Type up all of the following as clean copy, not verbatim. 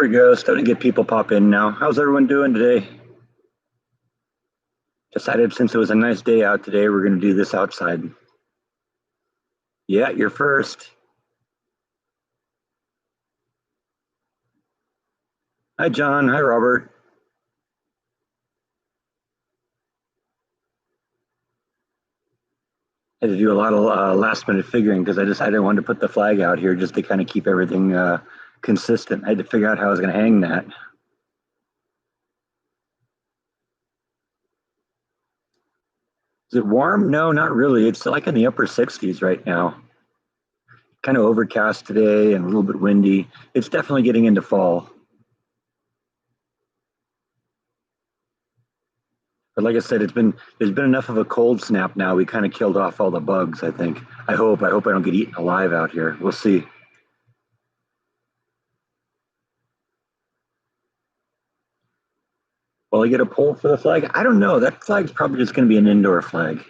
There we go. Starting to get people pop in now. How's everyone doing today? Decided since it was a nice day out today, we're going to do this outside. Yeah, you're first. Hi, John. Hi, Robert. I had to do a lot of last minute figuring because I decided I wanted to put the flag out here just to kind of keep everything consistent. I had to figure out how I was going to hang that. Is it warm? No, not really. It's like in the upper 60s right now. Kind of overcast today and a little bit windy. It's definitely getting into fall. But like I said, there's been enough of a cold snap now. We kind of killed off all the bugs, I think. I hope I don't get eaten alive out here. We'll see. Will I get a poll for the flag? I don't know. That flag's probably just going to be an indoor flag.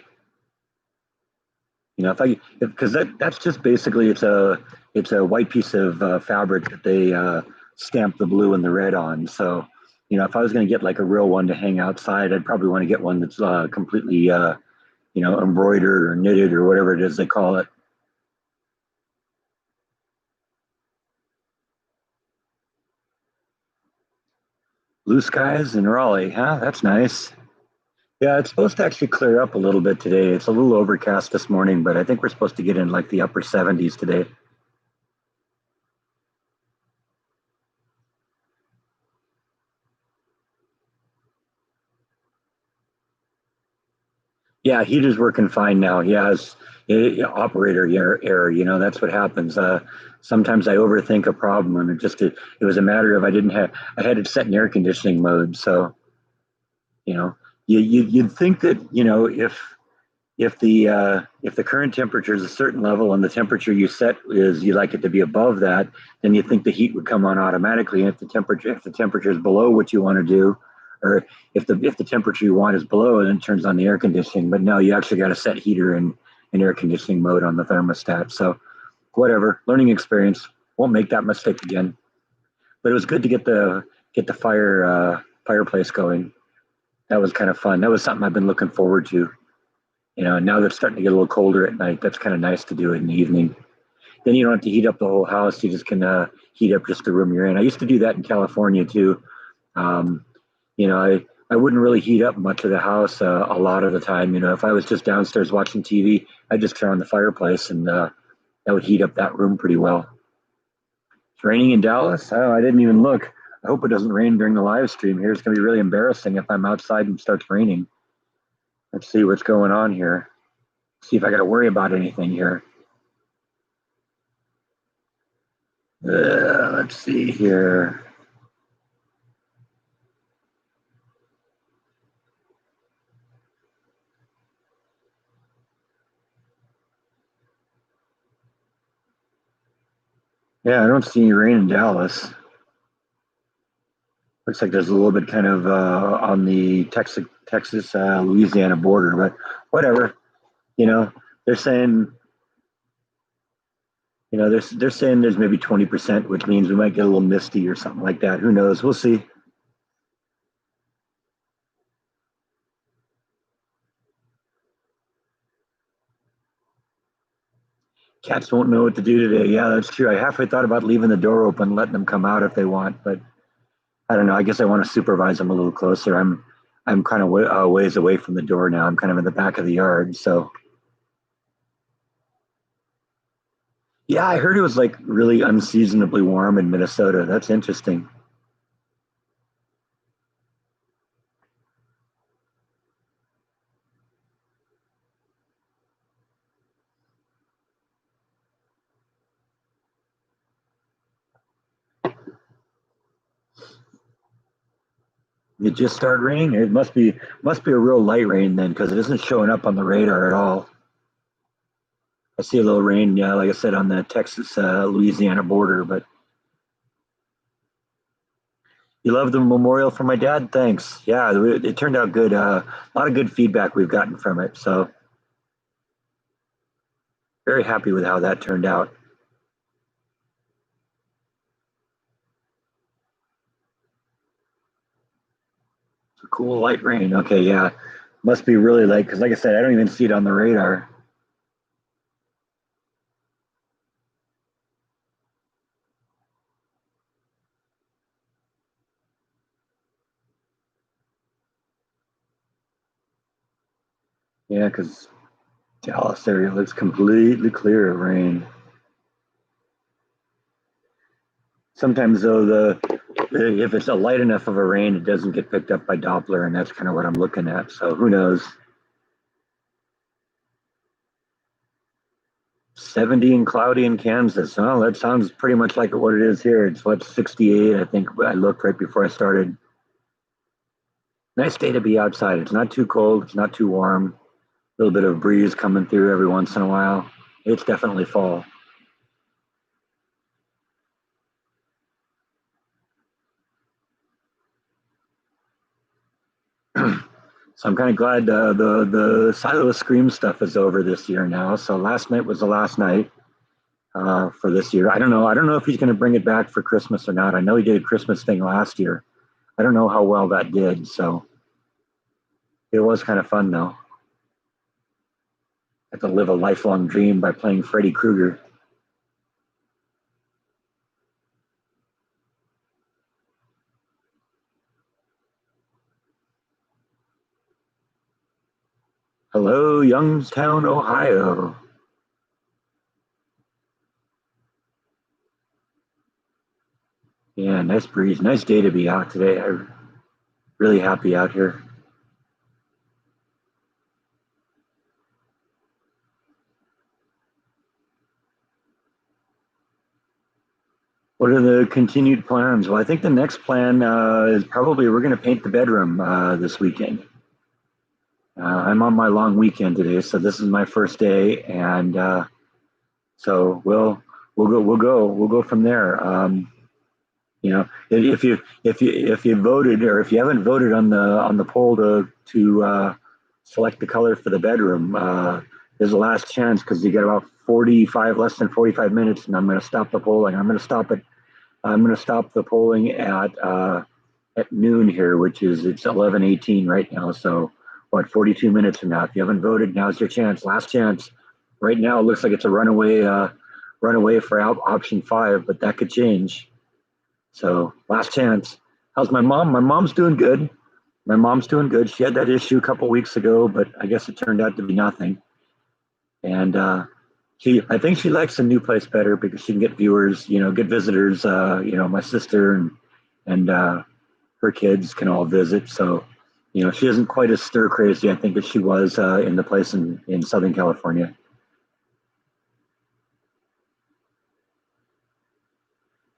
You know, because that's just basically it's a white piece of fabric that they stamp the blue and the red on. So, you know, if I was going to get like a real one to hang outside, I'd probably want to get one that's completely embroidered or knitted or whatever it is they call it. Blue skies in Raleigh, huh? That's nice. Yeah, it's supposed to actually clear up a little bit today. It's a little overcast this morning, but I think we're supposed to get in like the upper 70s today. Yeah, heater's working fine now. Yeah, operator error. You know, that's what happens. Sometimes I overthink a problem, and it was a matter of I had it set in air conditioning mode. So you know, you'd think that if the current temperature is a certain level and the temperature you set is you like it to be above that, then you think the heat would come on automatically. And if the temperature is below what you want to do, or if the temperature you want is below, then it turns on the air conditioning. But no, you actually got to set heater in air conditioning mode on the thermostat. So whatever, learning experience. Won't make that mistake again. But it was good to get the fireplace going. That was kind of fun. That was something I've been looking forward to. You know, now that it's starting to get a little colder at night, that's kind of nice to do it in the evening. Then you don't have to heat up the whole house. You just can heat up just the room you're in. I used to do that in California too. Um, I wouldn't really heat up much of the house a lot of the time. You know, if I was just downstairs watching TV, I'd just turn on the fireplace and that would heat up that room pretty well. It's raining in Dallas. Oh, I didn't even look. I hope it doesn't rain during the live stream here. It's going to be really embarrassing if I'm outside and it starts raining. Let's see what's going on here. See if I got to worry about anything here. Let's see here. Yeah, I don't see any rain in Dallas. Looks like there's a little bit kind of on the Texas Louisiana border, but whatever. You know, they're saying they're saying there's maybe 20%, which means we might get a little misty or something like that. Who knows? We'll see. Cats won't know what to do today. Yeah, that's true. I halfway thought about leaving the door open, letting them come out if they want, but I don't know. I guess I want to supervise them a little closer. I'm kind of ways away from the door now. I'm kind of in the back of the yard, so yeah, I heard it was like really unseasonably warm in Minnesota. That's interesting. It just started raining. It must be a real light rain then, because it isn't showing up on the radar at all. I see a little rain, yeah, like I said, on the Texas Louisiana border. But you love the memorial for my dad? Thanks. Yeah, it turned out good. A lot of good feedback we've gotten from it. So very happy with how that turned out. Cool light rain. Okay, yeah. Must be really late because, like I said, I don't even see it on the radar. Yeah, because Dallas area looks completely clear of rain. Sometimes, though, the if it's a light enough of a rain, it doesn't get picked up by Doppler, and that's kind of what I'm looking at. So who knows? 70 and cloudy in Kansas. Oh, that sounds pretty much like what it is here. It's what 68, I think. I looked right before I started. Nice day to be outside. It's not too cold. It's not too warm. A little bit of breeze coming through every once in a while. It's definitely fall. So I'm kind of glad the Silo of Scream stuff is over this year now. So last night was the last night for this year. I don't know. I don't know if he's going to bring it back for Christmas or not. I know he did a Christmas thing last year. I don't know how well that did. So it was kind of fun though. I had to live a lifelong dream by playing Freddy Krueger. Hello, Youngstown, Ohio. Yeah, nice breeze. Nice day to be out today. I'm really happy out here. What are the continued plans? Well, I think the next plan is probably we're going to paint the bedroom this weekend. I'm on my long weekend today, so this is my first day, and so we'll go from there. You know, if you voted or if you haven't voted on the poll to select the color for the bedroom, there's a last chance because you get about 45 less than 45 minutes, and I'm going to stop the polling. I'm going to stop the polling at noon here, which is it's 11:18 right now. So what, 42 minutes from now? If you haven't voted, now's your chance. Last chance. Right now, it looks like it's a runaway for option five, but that could change. So last chance. How's my mom? My mom's doing good. My mom's doing good. She had that issue a couple weeks ago, but I guess it turned out to be nothing. And I think she likes the new place better because she can get viewers, get visitors. My sister and her kids can all visit. So, she isn't quite as stir crazy, I think, as she was in the place in Southern California.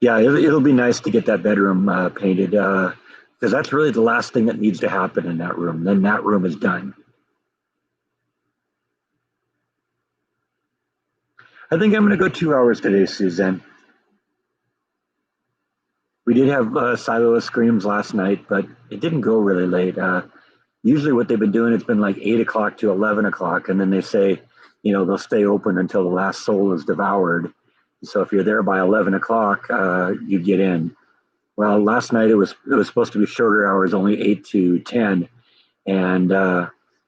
Yeah, it'll be nice to get that bedroom painted because that's really the last thing that needs to happen in that room. Then that room is done. I think I'm going to go 2 hours today, Suzanne. We did have Silo of Screams last night, but it didn't go really late. Usually what they've been doing, it's been like 8 o'clock to 11 o'clock. And then they say, they'll stay open until the last soul is devoured. So if you're there by 11 o'clock, you get in. Well, last night it was supposed to be shorter hours, only 8 to 10. And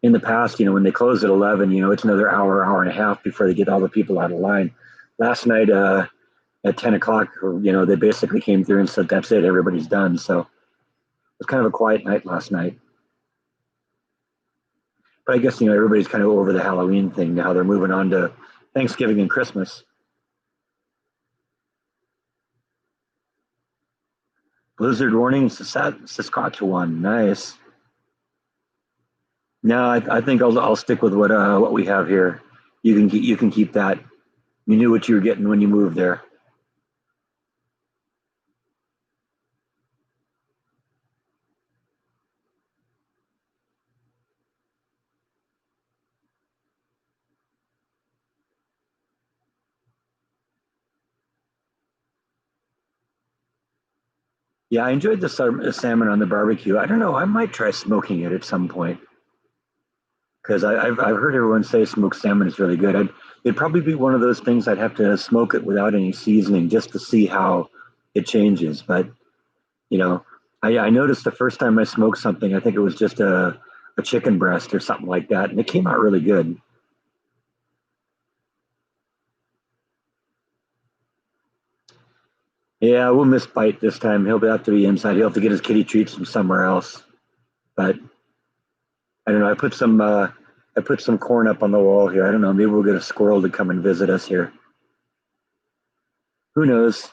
in the past, when they close at 11, it's another hour and a half before they get all the people out of line. Last night at 10 o'clock, they basically came through and said, that's it, everybody's done. So it was kind of a quiet night last night. But I guess everybody's kind of over the Halloween thing now. They're moving on to Thanksgiving and Christmas. Blizzard warning in Saskatchewan. Nice. No, I think I'll stick with what we have here. You can keep that. You knew what you were getting when you moved there. Yeah, I enjoyed the salmon on the barbecue. I don't know. I might try smoking it at some point because I've heard everyone say smoked salmon is really good. It'd probably be one of those things I'd have to smoke it without any seasoning just to see how it changes. But you know, I noticed the first time I smoked something, I think it was just a chicken breast or something like that, and it came out really good. Yeah, we'll miss Bite this time. He'll have to be inside. He'll have to get his kitty treats from somewhere else. But I don't know. I put some corn up on the wall here. I don't know. Maybe we'll get a squirrel to come and visit us here. Who knows?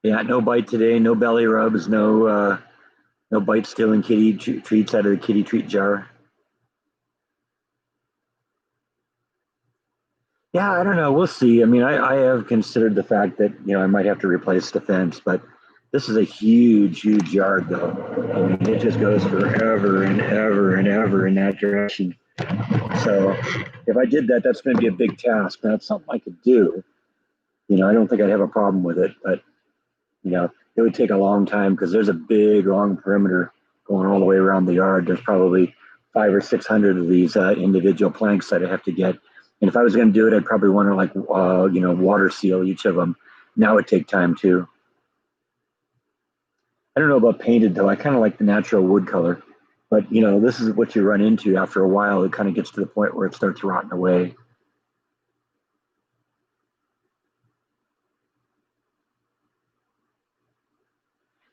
Yeah, no Bite today. No belly rubs. No Bite stealing treats out of the kitty treat jar. Yeah, I don't know. We'll see. I mean, I have considered the fact that, I might have to replace the fence, but this is a huge, huge yard, though. I mean, it just goes forever and ever and ever in that direction. So if I did that, that's going to be a big task. That's something I could do. I don't think I'd have a problem with it, but, it would take a long time because there's a big, long perimeter going all the way around the yard. There's probably 500 or 600 of these individual planks that I have to get. And if I was going to do it, I'd probably want to water seal each of them. Now it'd take time too. I don't know about painted though. I kind of like the natural wood color, but this is what you run into after a while. It kind of gets to the point where it starts rotting away.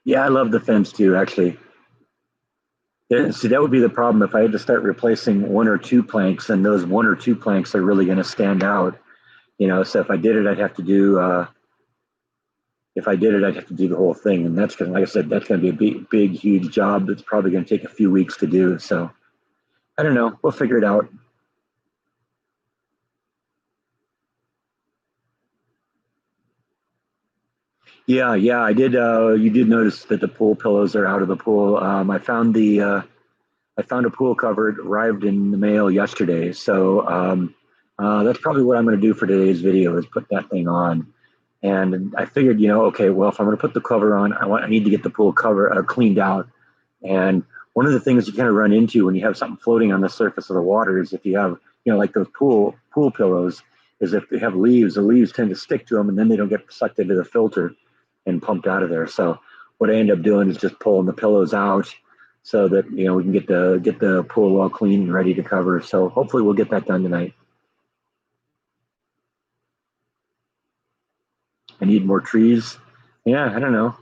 Yeah, I love the fence too, actually. Yeah, see, that would be the problem if I had to start replacing one or two planks, and those one or two planks are really going to stand out. So if I did it, I'd have to do. If I did it, I'd have to do the whole thing, and that's going, like I said, that's going to be a big, big, huge job. That's probably going to take a few weeks to do. So I don't know. We'll figure it out. Yeah, yeah, I did. You did notice that the pool pillows are out of the pool. I found a pool cover. It arrived in the mail yesterday, so that's probably what I'm going to do for today's video is put that thing on. And I figured, okay, well, if I'm going to put the cover on, I need to get the pool cover cleaned out. And one of the things you kind of run into when you have something floating on the surface of the water is if you have, like those pool pillows, is if they have leaves, the leaves tend to stick to them, and then they don't get sucked into the filter and pumped out of there. So what I end up doing is just pulling the pillows out so that we can get the pool all clean and ready to cover. So hopefully we'll get that done tonight. I need more trees. Yeah, I don't know.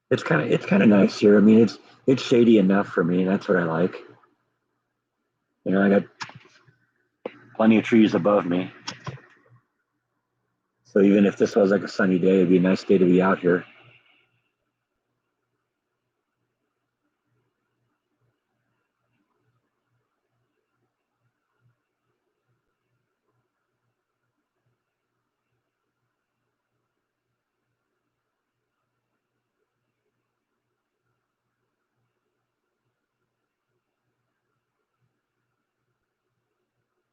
It's kind of nice here. I mean, it's shady enough for me. That's what I like. I got plenty of trees above me. So even if this was like a sunny day, it'd be a nice day to be out here.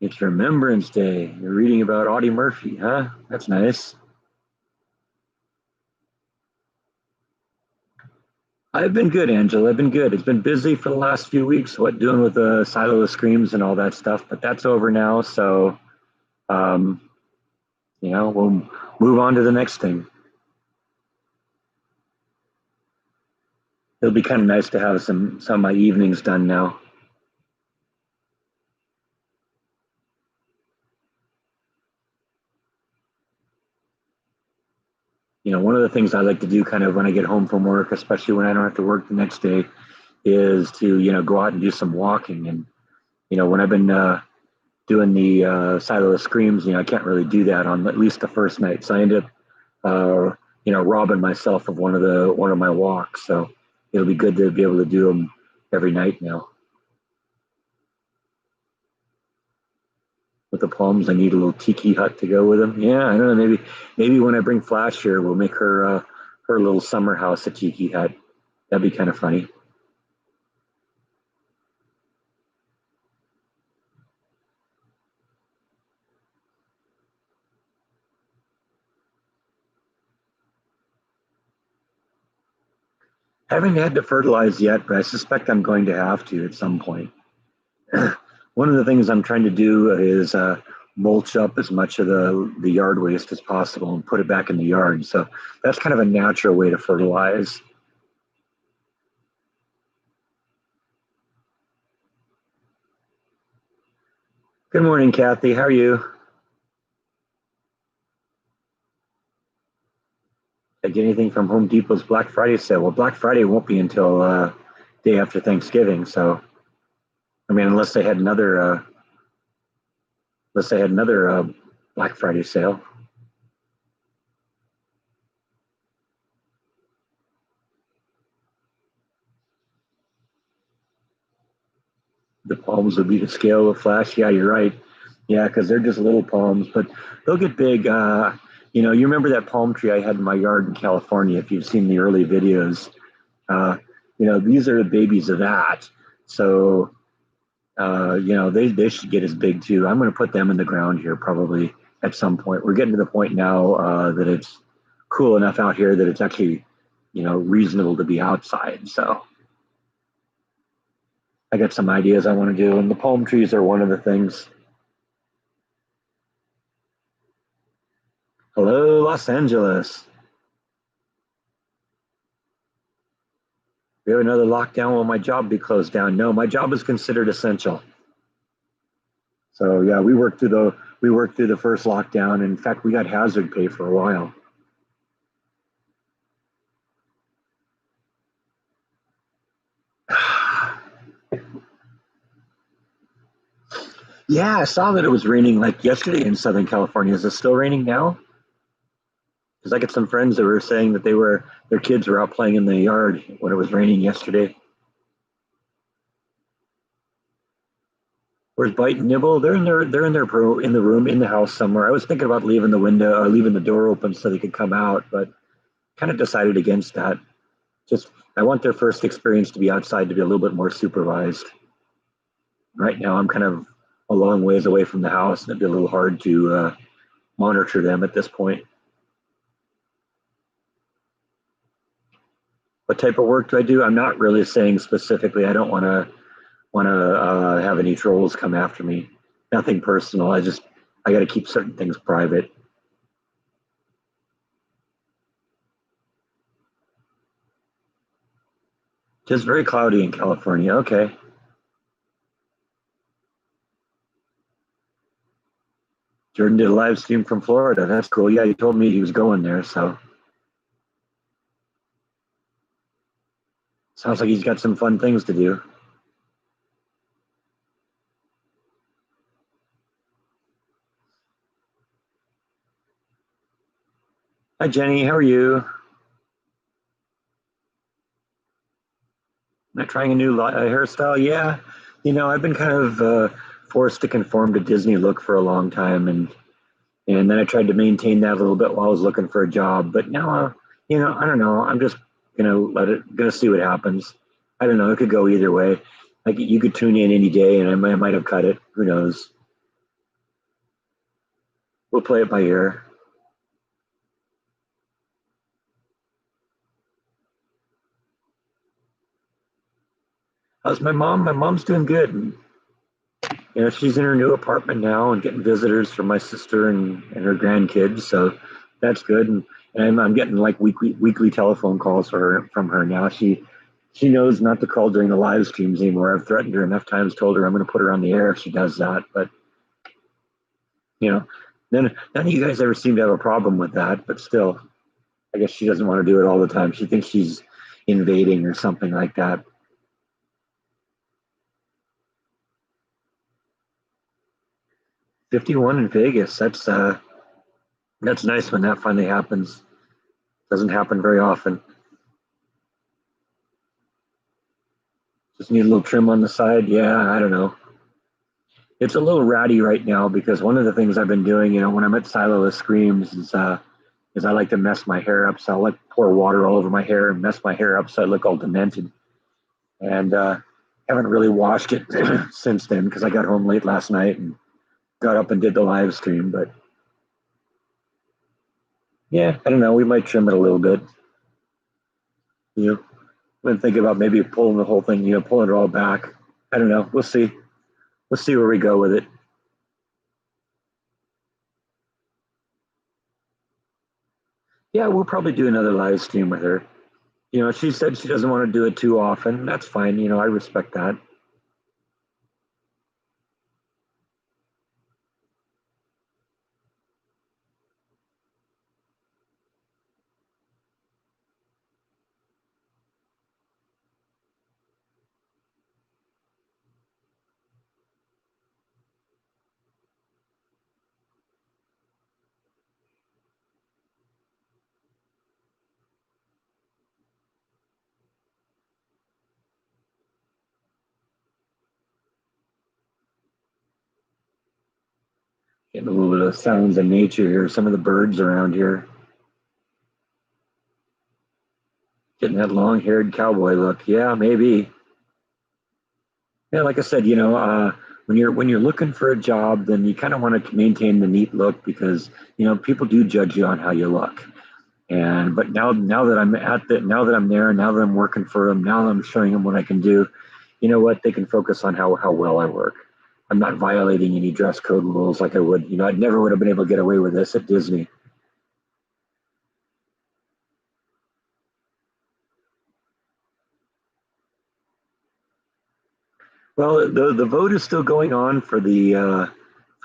It's Remembrance Day. You're reading about Audie Murphy, huh? That's nice. I've been good, Angela. I've been good. It's been busy for the last few weeks, what doing with the Silo of Screams and all that stuff, but that's over now. So, um, we'll move on to the next thing. It'll be kind of nice to have some of my evenings done now. One of the things I like to do kind of when I get home from work, especially when I don't have to work the next day, is to, go out and do some walking. And, when I've been doing the Silo of Screams, I can't really do that on at least the first night. So I end up, robbing myself of one of my walks. So it'll be good to be able to do them every night now. With the plums, I need a little tiki hut to go with them. Yeah, I don't know. Maybe when I bring Flash here, we'll make her little summer house a tiki hut. That'd be kind of funny. Haven't had to fertilize yet, but I suspect I'm going to have to at some point. One of the things I'm trying to do is mulch up as much of the yard waste as possible and put it back in the yard. So that's kind of a natural way to fertilize. Good morning, Kathy. How are you? Did I get anything from Home Depot's Black Friday sale? Well, Black Friday won't be until day after Thanksgiving. So, I mean, unless they had another Black Friday sale. The palms would be the scale of flash. Yeah, you're right. Yeah, because they're just little palms, but they'll get big. You remember that palm tree I had in my yard in California? If you've seen the early videos, uh, these are the babies of that. So, they should get as big too. I'm going to put them in the ground here probably at some point. We're getting to the point now that it's cool enough out here that it's actually, reasonable to be outside. So I got some ideas I want to do, and the palm trees are one of the things. Hello, Los Angeles. We have another lockdown. Will my job be closed down? No, my job is considered essential. So yeah, we worked through the first lockdown. In fact, we got hazard pay for a while. Yeah, I saw that it was raining like yesterday in Southern California. Is it still raining now? Because I got some friends that were saying that their kids were out playing in the yard when it was raining yesterday. Where's Bite and Nibble? In the room in the house somewhere. I was thinking about leaving the door open so they could come out, but kind of decided against that. Just I want their first experience to be outside to be a little bit more supervised. Right now, I'm kind of a long ways away from the house, and it'd be a little hard to monitor them at this point. What type of work do I do? I'm not really saying specifically. I don't want to have any trolls come after me. Nothing personal. I got to keep certain things private. Just very cloudy in California. Okay. Jordan did a live stream from Florida. That's cool. Yeah, he told me he was going there. So sounds like he's got some fun things to do. Hi, Jenny. How are you? Am I trying a new hairstyle? Yeah. I've been kind of forced to conform to Disney look for a long time, and then I tried to maintain that a little bit while I was looking for a job. But now, I don't know. I'm just gonna see what happens. I don't know. It could go either way. Like you could tune in any day, and I might have cut it. Who knows? We'll play it by ear. How's my mom? My mom's doing good. She's in her new apartment now and getting visitors from my sister and her grandkids. So that's good. And I'm getting like weekly telephone calls from her now. She knows not to call during the live streams anymore. I've threatened her enough times, told her I'm going to put her on the air if she does that. But you know, none of you guys ever seem to have a problem with that. But still, I guess she doesn't want to do it all the time. She thinks she's invading or something like that. 51 in Vegas. That's nice when that finally happens. Doesn't happen very often. Just need a little trim on the side. Yeah, I don't know. It's a little ratty right now because one of the things I've been doing, when I'm at Siloless Screams, is I like to mess my hair up. So I'll like pour water all over my hair and mess my hair up so I look all demented. And haven't really washed it since then because I got home late last night and got up and did the live stream. But yeah, I don't know. We might trim it a little bit. You know, I've been thinking about maybe pulling the whole thing, pulling it all back. I don't know. We'll see. We'll see where we go with it. Yeah, we'll probably do another live stream with her. She said she doesn't want to do it too often. That's fine. I respect that. Getting a little bit of sounds of nature here. Some of the birds around here. Getting that long-haired cowboy look. Yeah, maybe. Yeah, like I said, when you're looking for a job, then you kind of want to maintain the neat look because people do judge you on how you look. And but now that now that I'm there, now that I'm working for them, now that I'm showing them what I can do, you know what? They can focus on how well I work. I'm not violating any dress code rules like I would. I never would have been able to get away with this at Disney. Well, the vote is still going on for the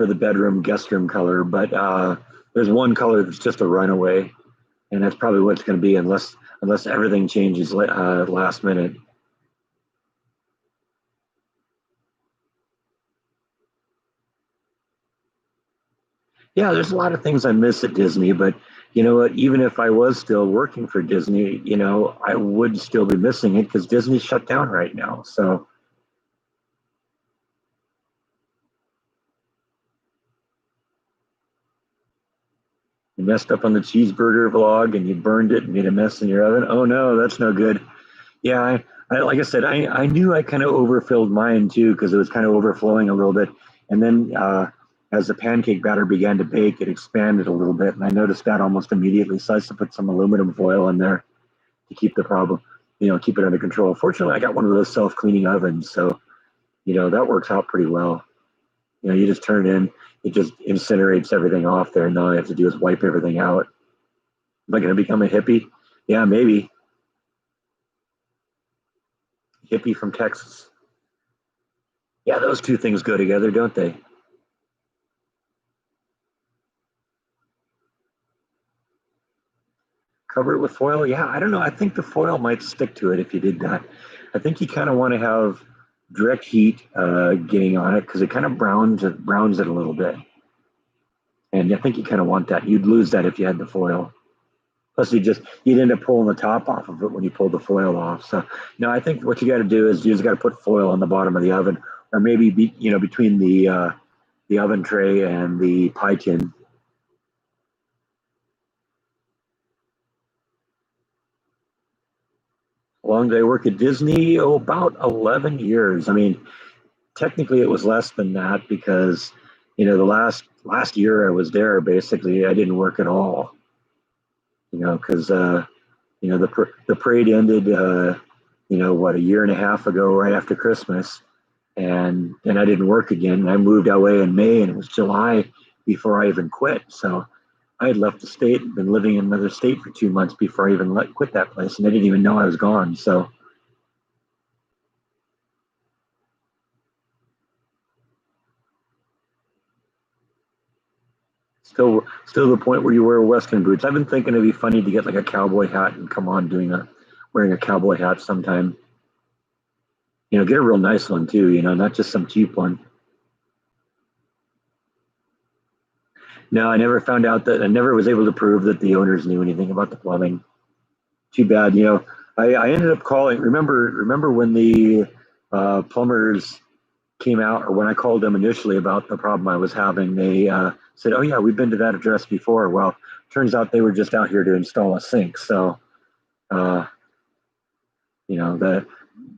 bedroom guest room color, but there's one color that's just a runaway, and that's probably what it's going to be unless everything changes last minute. Yeah, there's a lot of things I miss at Disney, but you know what? Even if I was still working for Disney, I would still be missing it because Disney's shut down right now. So you messed up on the cheeseburger vlog and you burned it and made a mess in your oven. Oh no, that's no good. Yeah, like I said, I knew I kind of overfilled mine too because it was kind of overflowing a little bit. And then as the pancake batter began to bake, it expanded a little bit, and I noticed that almost immediately. So I used to put some aluminum foil in there to keep the problem, keep it under control. Fortunately, I got one of those self-cleaning ovens, so that works out pretty well. You just turn it in, it just incinerates everything off there, and all I have to do is wipe everything out. Am I going to become a hippie? Yeah, maybe. Hippie from Texas. Yeah, those two things go together, don't they? Cover it with foil. Yeah, I don't know. I think the foil might stick to it if you did that. I think you kind of want to have direct heat getting on it because it kind of browns it a little bit. And I think you kind of want that. You'd lose that if you had the foil. Plus, you'd end up pulling the top off of it when you pull the foil off. So, no, I think what you got to do is you just got to put foil on the bottom of the oven, or maybe between the oven tray and the pie tin. How long did I work at Disney? Oh, about 11 years. I mean, technically it was less than that because the last year I was there, basically I didn't work at all. Because the parade ended what, a year and a half ago, right after Christmas, and then I didn't work again. And I moved away in May, and it was July before I even quit. So I had left the state and been living in another state for 2 months before I even quit that place, and they didn't even know I was gone. So still the point where you wear Western boots. I've been thinking it'd be funny to get like a cowboy hat and come on wearing a cowboy hat sometime. Get a real nice one too. Not just some cheap one. No, I never found out that I never was able to prove that the owners knew anything about the plumbing. Too bad. I ended up calling. Remember when the plumbers came out, or when I called them initially about the problem I was having, they said, "Oh yeah, we've been to that address before." Well, turns out they were just out here to install a sink. So, uh, that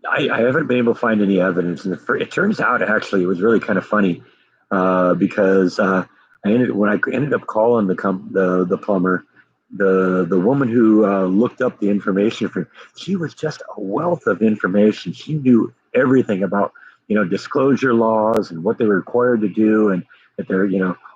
I haven't been able to find any evidence. And it turns out actually it was really kind of funny because when I ended up calling the plumber, the woman who looked up the information for, she was just a wealth of information. She knew everything about, disclosure laws and what they were required to do, and that they're,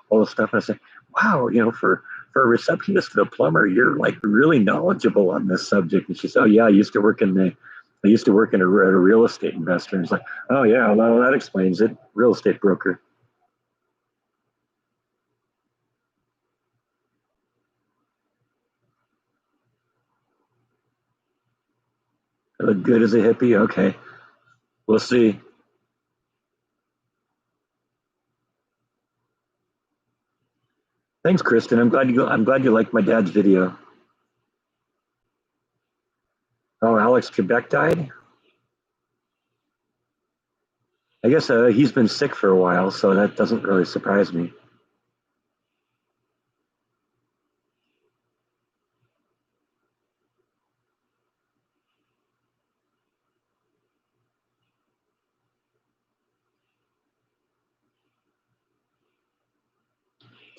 all the stuff. And I said, wow, for a receptionist and a plumber, you're like really knowledgeable on this subject. And she said, oh yeah, I used to work at a real estate investor. And it's like, oh yeah, well that explains it. Real estate broker. I look good as a hippie. Okay, we'll see. Thanks, Kristen. I'm glad you liked my dad's video. Oh, Alex Trebek died. I guess he's been sick for a while, so that doesn't really surprise me.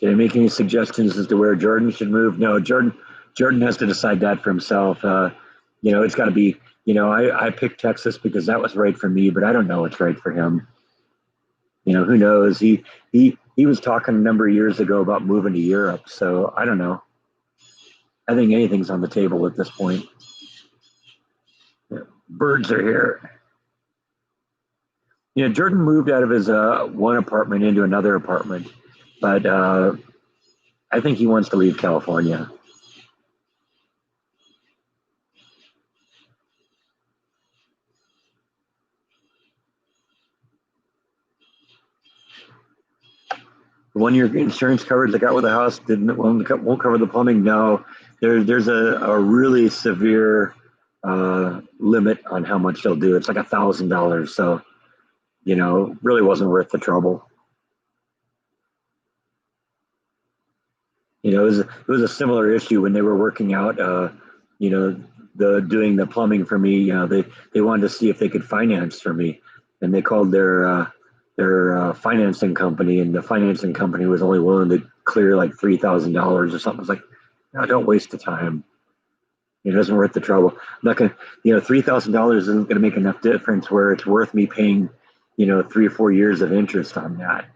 Did I make any suggestions as to where Jordan should move? No, Jordan has to decide that for himself. It's got to be. I picked Texas because that was right for me, but I don't know what's right for him. Who knows? He was talking a number of years ago about moving to Europe, so I don't know. I think anything's on the table at this point. Birds are here. Jordan moved out of his one apartment into another apartment, but I think he wants to leave California. The 1 year insurance coverage I got with the house won't cover the plumbing. No, there's a really severe limit on how much they'll do. It's like $1,000. So really wasn't worth the trouble. It was a similar issue when they were working out. You know, the doing the plumbing for me. They wanted to see if they could finance for me, and they called their financing company, and the financing company was only willing to clear like $3,000 or something. It's like, no, don't waste the time. It isn't worth the trouble. I'm not gonna, $3,000 isn't gonna make enough difference where it's worth me paying, 3 or 4 years of interest on that.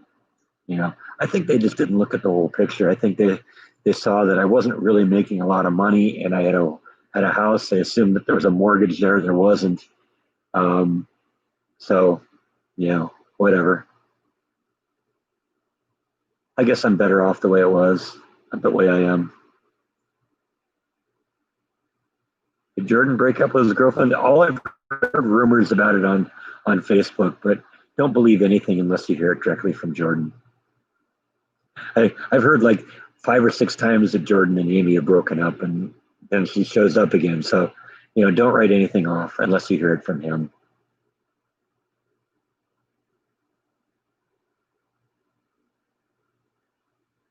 I think they just didn't look at the whole picture. I think they saw that I wasn't really making a lot of money, and I had a house. They assumed that there was a mortgage there. There wasn't. Um, so, whatever. I guess I'm better off the way it was, the way I am. Did Jordan break up with his girlfriend? All I've heard rumors about it on Facebook, but don't believe anything unless you hear it directly from Jordan. I've heard like 5 or 6 times that Jordan and Amy have broken up, and then she shows up again. So, don't write anything off unless you hear it from him.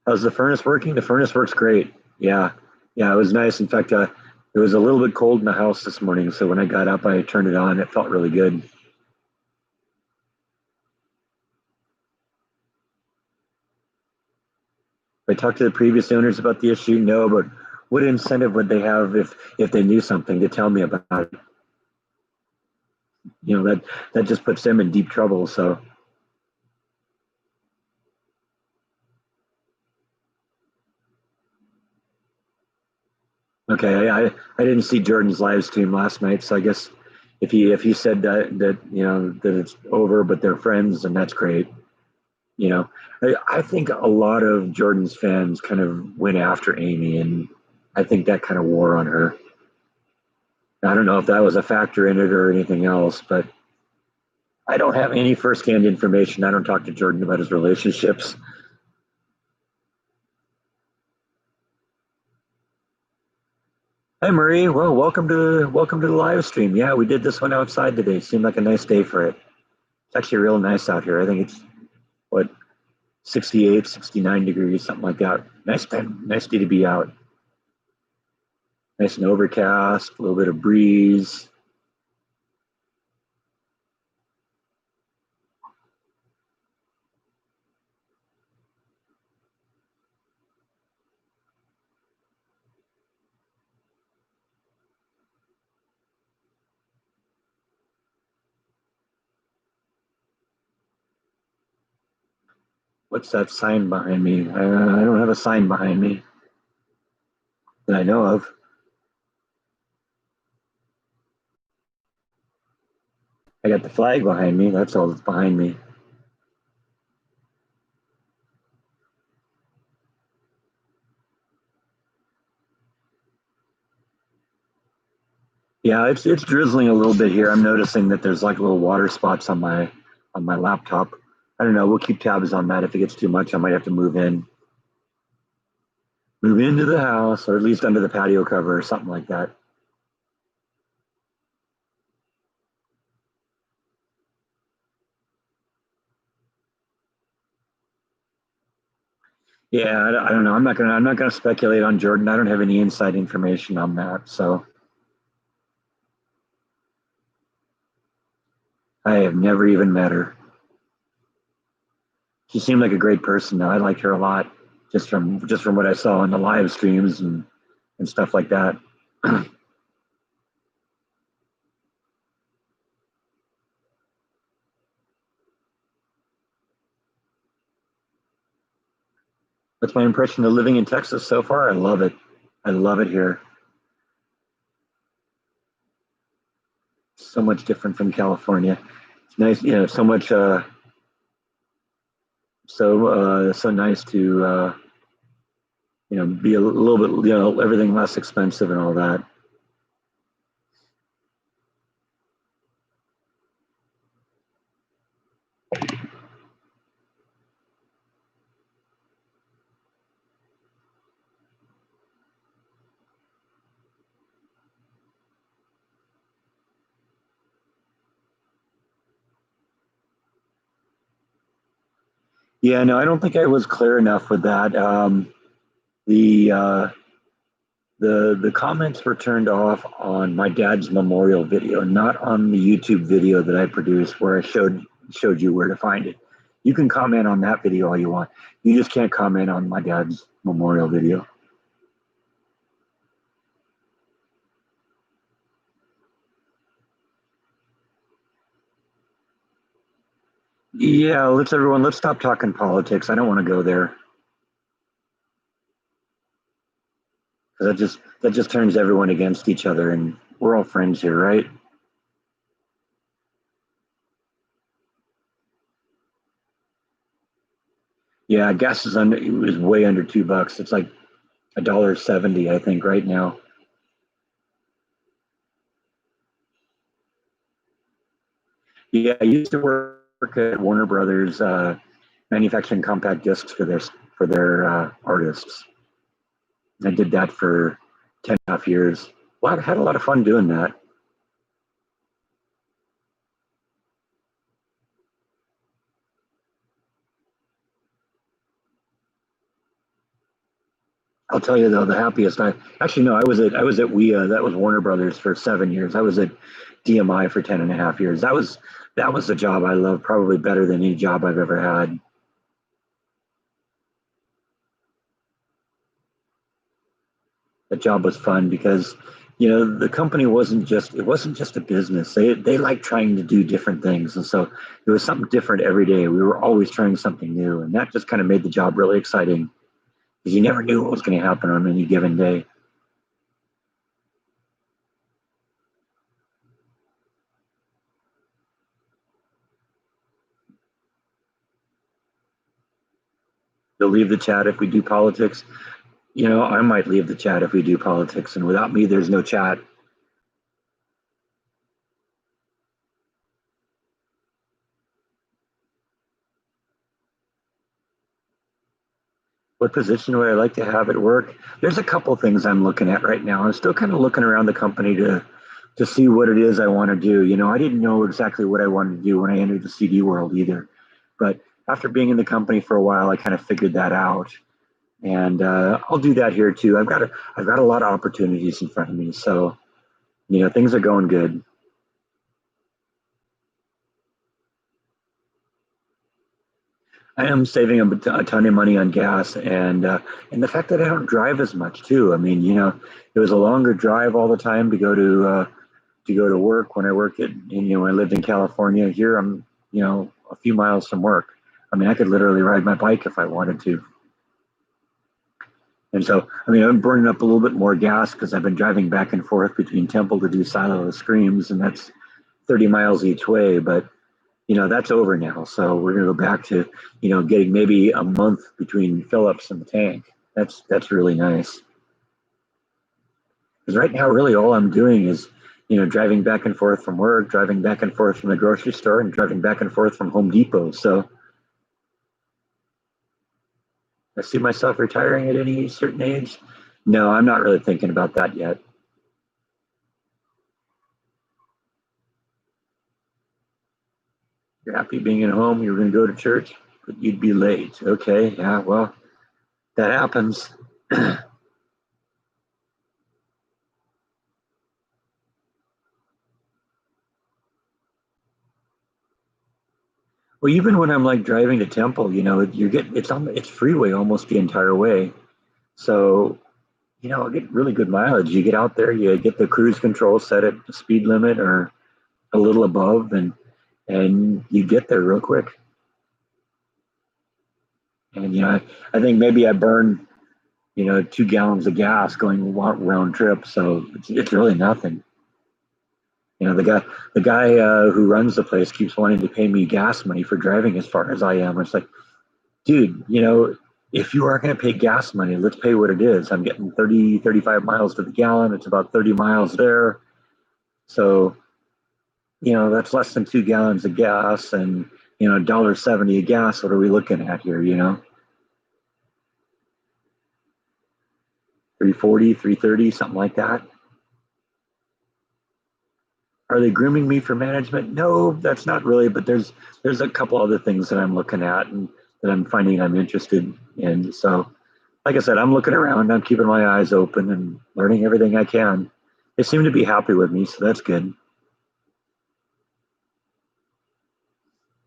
How's the furnace working? The furnace works great. Yeah, yeah, it was nice. In fact, it was a little bit cold in the house this morning, so when I got up, I turned it on. It felt really good. I talked to the previous owners about the issue. No, but what incentive would they have if they knew something to tell me about it? That just puts them in deep trouble. So okay, I didn't see Jordan's live stream last night, so I guess if he said that it's over, but they're friends, and that's great. You know, I think a lot of Jordan's fans kind of went after Amy, and I think that kind of wore on her. I don't know if that was a factor in it or anything else, but I don't have any firsthand information. I don't talk to Jordan about his relationships. Hi Marie, well, welcome to the live stream. Yeah, we did this one outside today. Seemed like a nice day for it. It's actually real nice out here. I think it's what 68, 69 degrees, something like that. Nice day to be out. Nice and overcast, a little bit of breeze. What's that sign behind me? I don't have a sign behind me that I know of. I got the flag behind me. That's all that's behind me. Yeah, it's drizzling a little bit here. I'm noticing that there's like little water spots on my laptop. I don't know. We'll keep tabs on that. If it gets too much, I might have to move into the house, or at least under the patio cover or something like that. Yeah, I don't know. I'm not gonna speculate on Jordan. I don't have any inside information on that, so I have never even met her. She seemed like a great person, though. I liked her a lot, just from what I saw in the live streams and stuff like that. What's my impression of living in Texas so far? I love it. I love it here. So much different from California. It's nice, you know, so much, so nice to, you know, be a little bit, you know, everything less expensive and all that. Yeah, no, I don't think I was clear enough with that. The the comments were turned off on my dad's memorial video, not on the YouTube video that I produced where I showed you where to find it. You can comment on that video all you want. You just can't comment on my dad's memorial video. Yeah, let's stop talking politics. I don't want to go there because that just turns everyone against each other, and we're all friends here, right? Yeah, gas is way under $2. It's like $1.70, I think, right now. Yeah, I used to work at Warner Brothers, manufacturing compact discs for their artists. I did that for 10 and a half years. Well, I had a lot of fun doing that. I'll tell you though, the happiest I actually no, I was at WIA. That was Warner Brothers for 7 years. I was at DMI for 10 and a half years. That was the job I loved, probably better than any job I've ever had. That job was fun because you know the company wasn't just a business. They like trying to do different things, and so it was something different every day. We were always trying something new, and that just kind of made the job really exciting because you never knew what was going to happen on any given day. They'll leave the chat if we do politics. You know, I might leave the chat if we do politics, and without me, there's no chat. What position would I like to have at work? There's a couple things I'm looking at right now. I'm still kind of looking around the company to see what it is I want to do. You know, I didn't know exactly what I wanted to do when I entered the CD world either, but after being in the company for a while, I kind of figured that out, and I'll do that here too. I've got a lot of opportunities in front of me, so you know things are going good. I am saving a ton of money on gas, and the fact that I don't drive as much too. I mean, you know, it was a longer drive all the time to go to work when I worked at, you know, I lived in California. Here I'm, you know, a few miles from work. mean, I could literally ride my bike if I wanted to. And so, I mean, I'm burning up a little bit more gas because I've been driving back and forth between Temple to do Silo of Screams, and that's 30 miles each way. But, that's over now. So we're going to go back to, getting maybe a month between fill-ups in the tank. That's really nice. Because right now, really all I'm doing is, driving back and forth from work, driving back and forth from the grocery store, and driving back and forth from Home Depot. So I see myself retiring at any certain age. No, I'm not really thinking about that yet. You're happy being at home. You're going to go to church, but you'd be late. Okay, yeah, well, that happens. Well, even when I'm like driving to Temple, it's freeway almost the entire way. So, I get really good mileage. You get out there, you get the cruise control set at the speed limit or a little above, and you get there real quick. And I think maybe I burn 2 gallons of gas going round trip, so it's really nothing. The guy who runs the place keeps wanting to pay me gas money for driving as far as I am. It's like, dude, if you are going to pay gas money, let's pay what it is. I'm getting 30, 35 miles to the gallon. It's about 30 miles there. So, that's less than 2 gallons of gas and, $1.70 a gas. What are we looking at here, 340, 330, something like that. Are they grooming me for management? No, that's not really, but there's a couple other things that I'm looking at and that I'm finding I'm interested in. So, like I said, I'm looking around, I'm keeping my eyes open and learning everything I can. They seem to be happy with me, so that's good.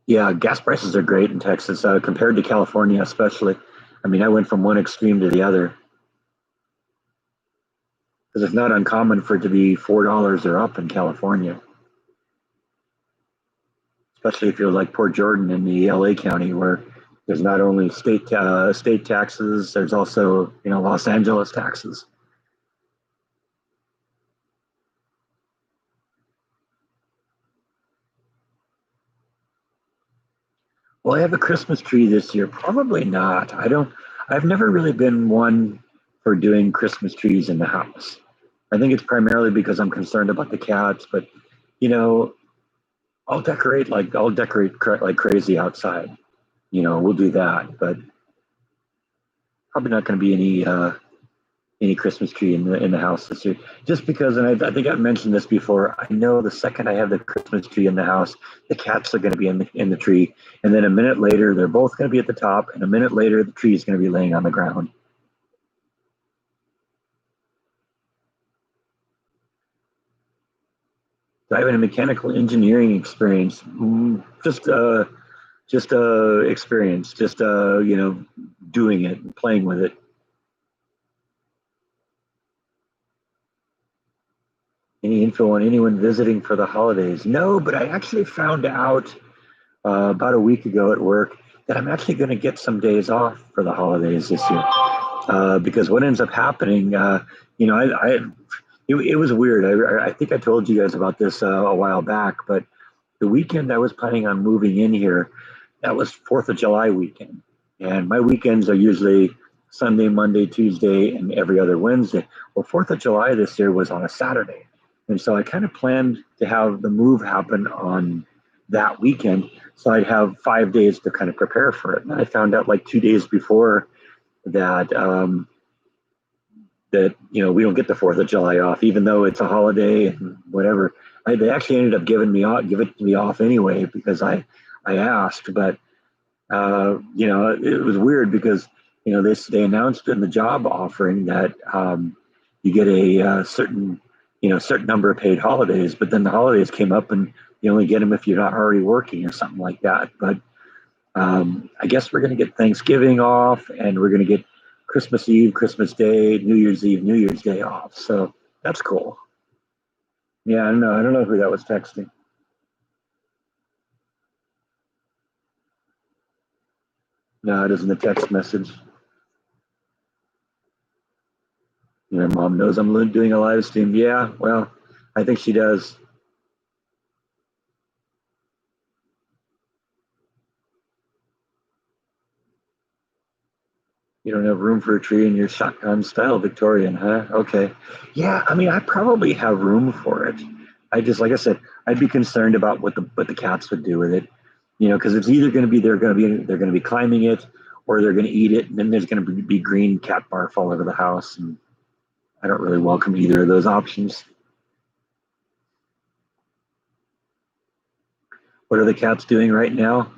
Yeah, gas prices are great in Texas compared to California, especially. I mean, I went from one extreme to the other because it's not uncommon for it to be $4 or up in California, especially if you're like Port Jordan in the LA County, where there's not only state taxes, there's also Los Angeles taxes. Well, I have a Christmas tree this year. Probably not. I don't. I've never really been one for doing Christmas trees in the house. I think it's primarily because I'm concerned about the cats. But you know, I'll decorate like crazy outside. We'll do that. But probably not going to be any Christmas tree in the house this year. Just because, and I think I've mentioned this before. I know the second I have the Christmas tree in the house, the cats are going to be in the tree, and then a minute later they're both going to be at the top, and a minute later the tree is going to be laying on the ground. So I have a mechanical engineering experience, just experience, just doing it and playing with it. Any info on anyone visiting for the holidays? No, but I actually found out about a week ago at work that I'm actually going to get some days off for the holidays this year. Because what ends up happening, it was weird. I think I told you guys about this a while back, but the weekend I was planning on moving in here, that was 4th of July weekend. And my weekends are usually Sunday, Monday, Tuesday, and every other Wednesday. Well, 4th of July this year was on a Saturday. And so I kind of planned to have the move happen on that weekend. So I'd have 5 days to kind of prepare for it. And I found out like 2 days before that we don't get the 4th of July off, even though it's a holiday and whatever. They actually ended up giving it me off anyway because I asked, but it was weird because they announced in the job offering that you get a certain number of paid holidays, but then the holidays came up and you only get them if you're not already working or something like that. But I guess we're going to get Thanksgiving off, and we're going to get Christmas Eve, Christmas Day, New Year's Eve, New Year's Day off. So that's cool. Yeah, I don't know. I don't know who that was texting. No, it isn't a text message. Your mom knows I'm doing a live stream. Yeah, well, I think she does. You don't have room for a tree in your shotgun style Victorian, huh? Okay. Yeah, I mean, I probably have room for it. I just, like I said, I'd be concerned about what the cats would do with it. Because it's either going to be they're going to be climbing it, or they're going to eat it, and then there's going to be green cat barf all over the house, and I don't really welcome either of those options. What are the cats doing right now?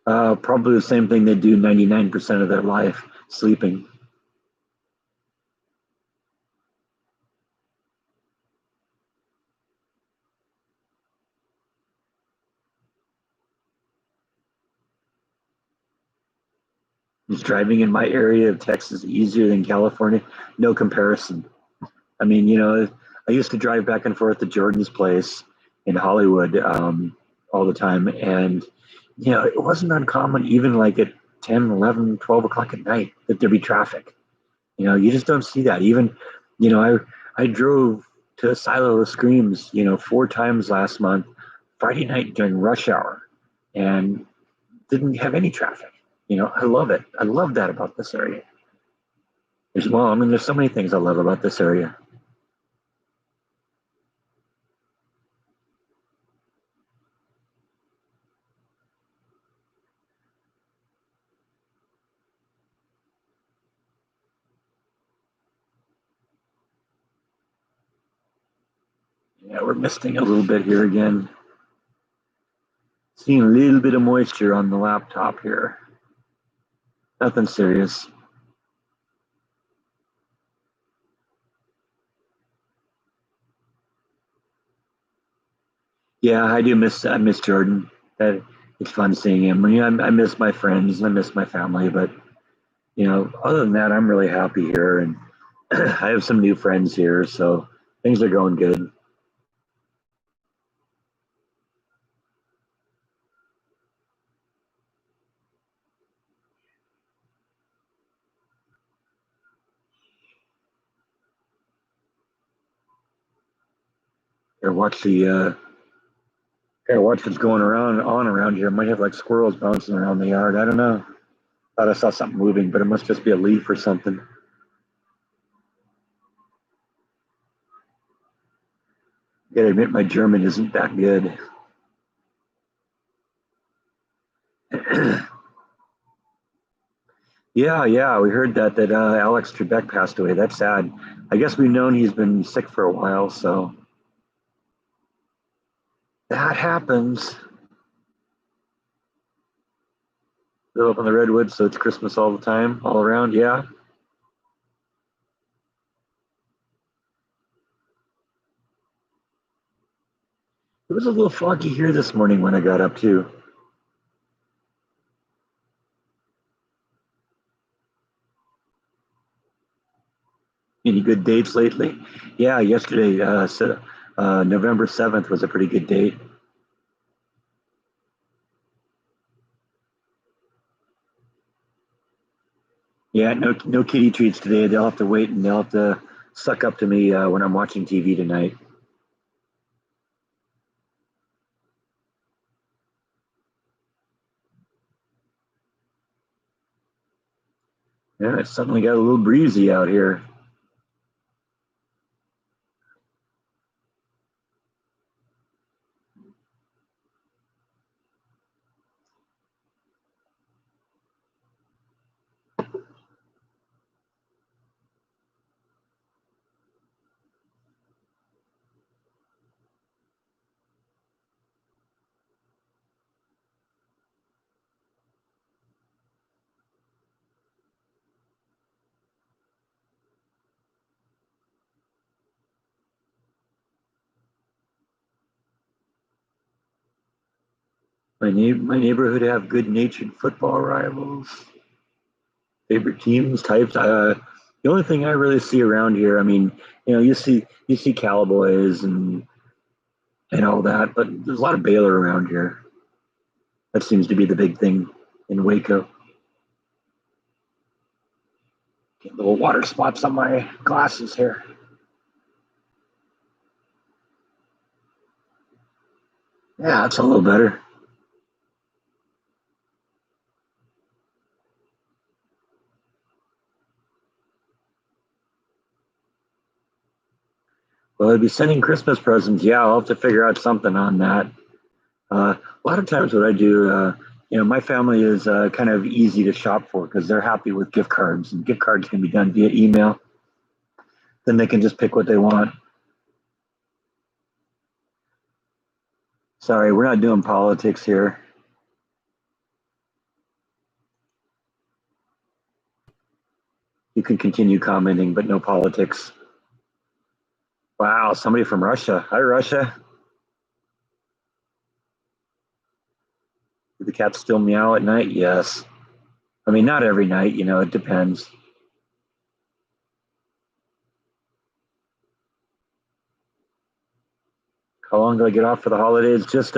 Probably the same thing they do 99% of their life, sleeping. Is driving in my area of Texas easier than California? No comparison. I mean, I used to drive back and forth to Jordan's place in Hollywood all the time. And, it wasn't uncommon, even like at 10, 11, 12 o'clock at night, that there'd be traffic. You just don't see that. Even, I drove to Silo of Screams, 4 times last month, Friday night during rush hour, and didn't have any traffic. I love it. I love that about this area. Well, I mean, there's so many things I love about this area. Yeah, we're misting a little bit here again. Seeing a little bit of moisture on the laptop here. Nothing serious. Yeah, I miss Jordan. That it's fun seeing him. I miss my friends. I miss my family. But other than that, I'm really happy here, and I have some new friends here, so things are going good. Gotta watch what's going around here. Might have like squirrels bouncing around the yard. I don't know. Thought I saw something moving, but it must just be a leaf or something. Gotta admit, my German isn't that good. Yeah, yeah, we heard that Alex Trebek passed away. That's sad. I guess we've known he's been sick for a while, so that happens. Live up in the redwoods, so it's Christmas all the time, all around. Yeah, it was a little foggy here this morning when I got up too. Any good dates lately? Yeah, yesterday, November 7th was a pretty good date. Yeah, no kitty treats today. They'll have to wait, and they'll have to suck up to me when I'm watching TV tonight. Yeah, it suddenly got a little breezy out here. My neighborhood have good-natured football rivals. Favorite teams types. The only thing I really see around here, I mean, you see Cowboys and all that, but there's a lot of Baylor around here. That seems to be the big thing in Waco. Get little water spots on my glasses here. Yeah, that's a little better. Well, I'd be sending Christmas presents. Yeah, I'll have to figure out something on that. A lot of times, what I do, my family is kind of easy to shop for because they're happy with gift cards, and gift cards can be done via email. Then they can just pick what they want. Sorry, we're not doing politics here. You can continue commenting, but no politics. Wow, somebody from Russia. Hi, Russia. Do the cats still meow at night? Yes. I mean, not every night, it depends. How long do I get off for the holidays? Just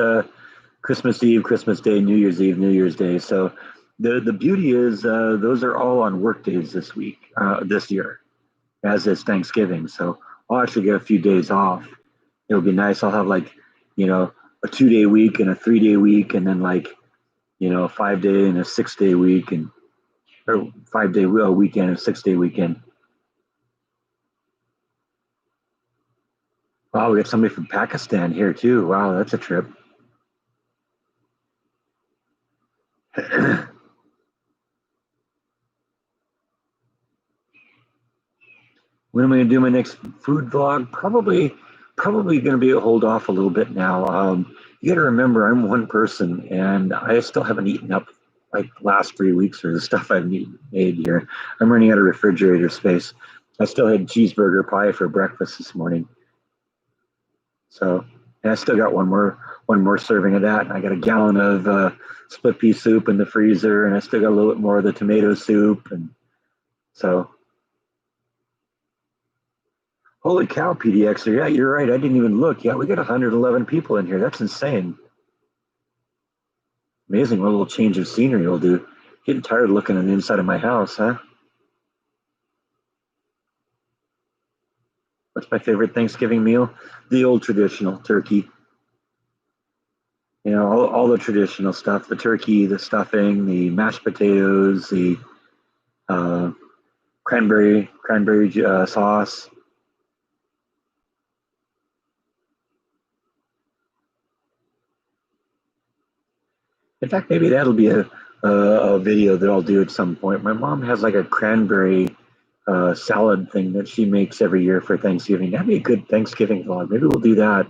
Christmas Eve, Christmas Day, New Year's Eve, New Year's Day. So the beauty is those are all on work days this year, as is Thanksgiving. So I'll actually get a few days off. It'll be nice. I'll have you know, a 2 day week and a 3 day week, and then a 5 day and a 6 day week, and or 5 day weekend and 6 day weekend. Wow, we got somebody from Pakistan here too. Wow, that's a trip. When am I going to do my next food vlog? Probably going to be a hold off a little bit now. You got to remember, I'm one person, and I still haven't eaten up like the last 3 weeks or the stuff I've made here. I'm running out of refrigerator space. I still had cheeseburger pie for breakfast this morning, so and I still got one more serving of that. And I got a gallon of split pea soup in the freezer, and I still got a little bit more of the tomato soup, and so. Holy cow, PDXer. Yeah, you're right. I didn't even look. Yeah, we got 111 people in here. That's insane. Amazing what a little change of scenery will do. Getting tired of looking on the inside of my house, huh? What's my favorite Thanksgiving meal? The old traditional turkey. All the traditional stuff, the turkey, the stuffing, the mashed potatoes, the uh, cranberry sauce. In fact, maybe that'll be a video that I'll do at some point. My mom has like a cranberry salad thing that she makes every year for Thanksgiving. That'd be a good Thanksgiving vlog. Maybe we'll do that.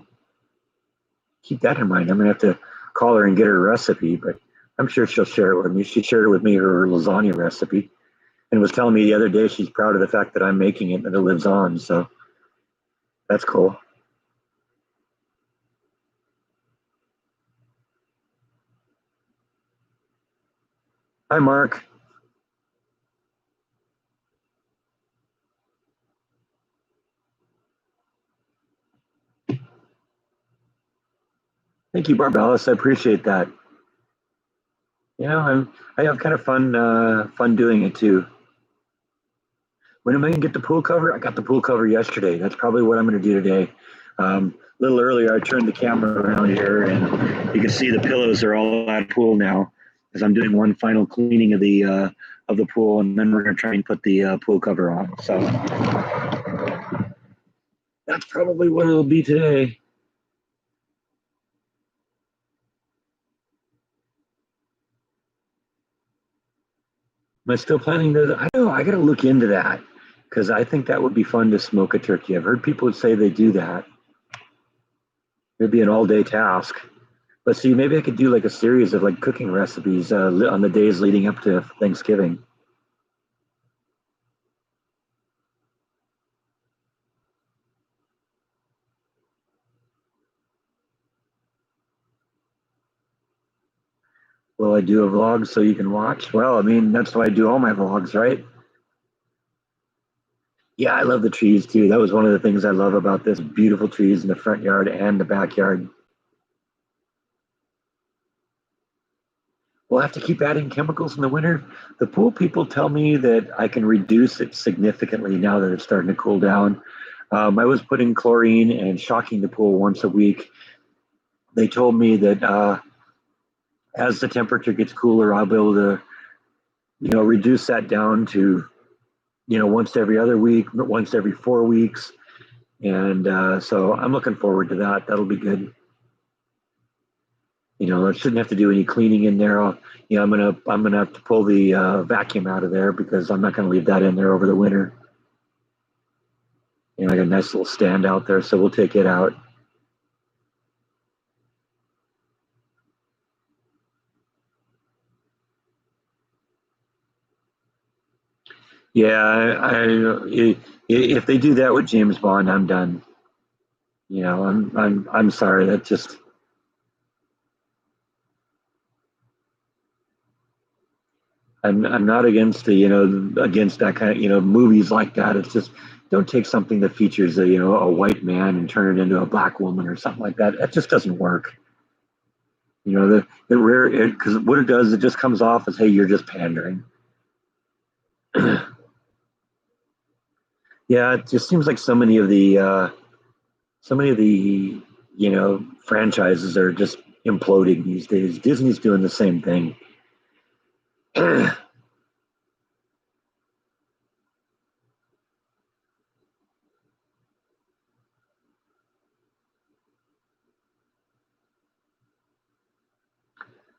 Keep that in mind. I'm gonna have to call her and get her recipe, but I'm sure she'll share it with me. She shared it with me, her lasagna recipe, and was telling me the other day she's proud of the fact that I'm making it and that it lives on. So that's cool. Hi, Mark. Thank you, Barbelis. I appreciate that. I have kind of fun doing it too. When am I gonna get the pool cover? I got the pool cover yesterday. That's probably what I'm gonna do today. A little earlier, I turned the camera around here, and you can see the pillows are all out of pool now, as I'm doing one final cleaning of the pool, and then we're gonna try and put the pool cover on. So that's probably what it'll be today. Am I still planning to? I don't know. I got to look into that because I think that would be fun to smoke a turkey. I've heard people say they do that. It'd be an all-day task. But see, maybe I could do like a series of like cooking recipes on the days leading up to Thanksgiving. Will I do a vlog so you can watch? Well, I mean, that's why I do all my vlogs, right? Yeah, I love the trees too. That was one of the things I love about this beautiful trees in the front yard and the backyard. we'll have to keep adding chemicals in the winter. The pool people tell me that I can reduce it significantly now that it's starting to cool down. I was putting chlorine and shocking the pool once a week. They told me that as the temperature gets cooler, I'll be able to, reduce that down to, once every other week, once every 4 weeks. And so I'm looking forward to that. That'll be good. I shouldn't have to do any cleaning in there. I'm gonna have to pull the vacuum out of there because I'm not gonna leave that in there over the winter. I got a nice little stand out there, so we'll take it out. Yeah, if they do that with James Bond, I'm done. I'm sorry. That just I'm not against against that kind of movies like that. It's just don't take something that features a white man and turn it into a black woman or something like that. That just doesn't work. The rare because what it does, it just comes off as, hey, you're just pandering. Yeah, it just seems like so many of the franchises are just imploding these days. Disney's doing the same thing.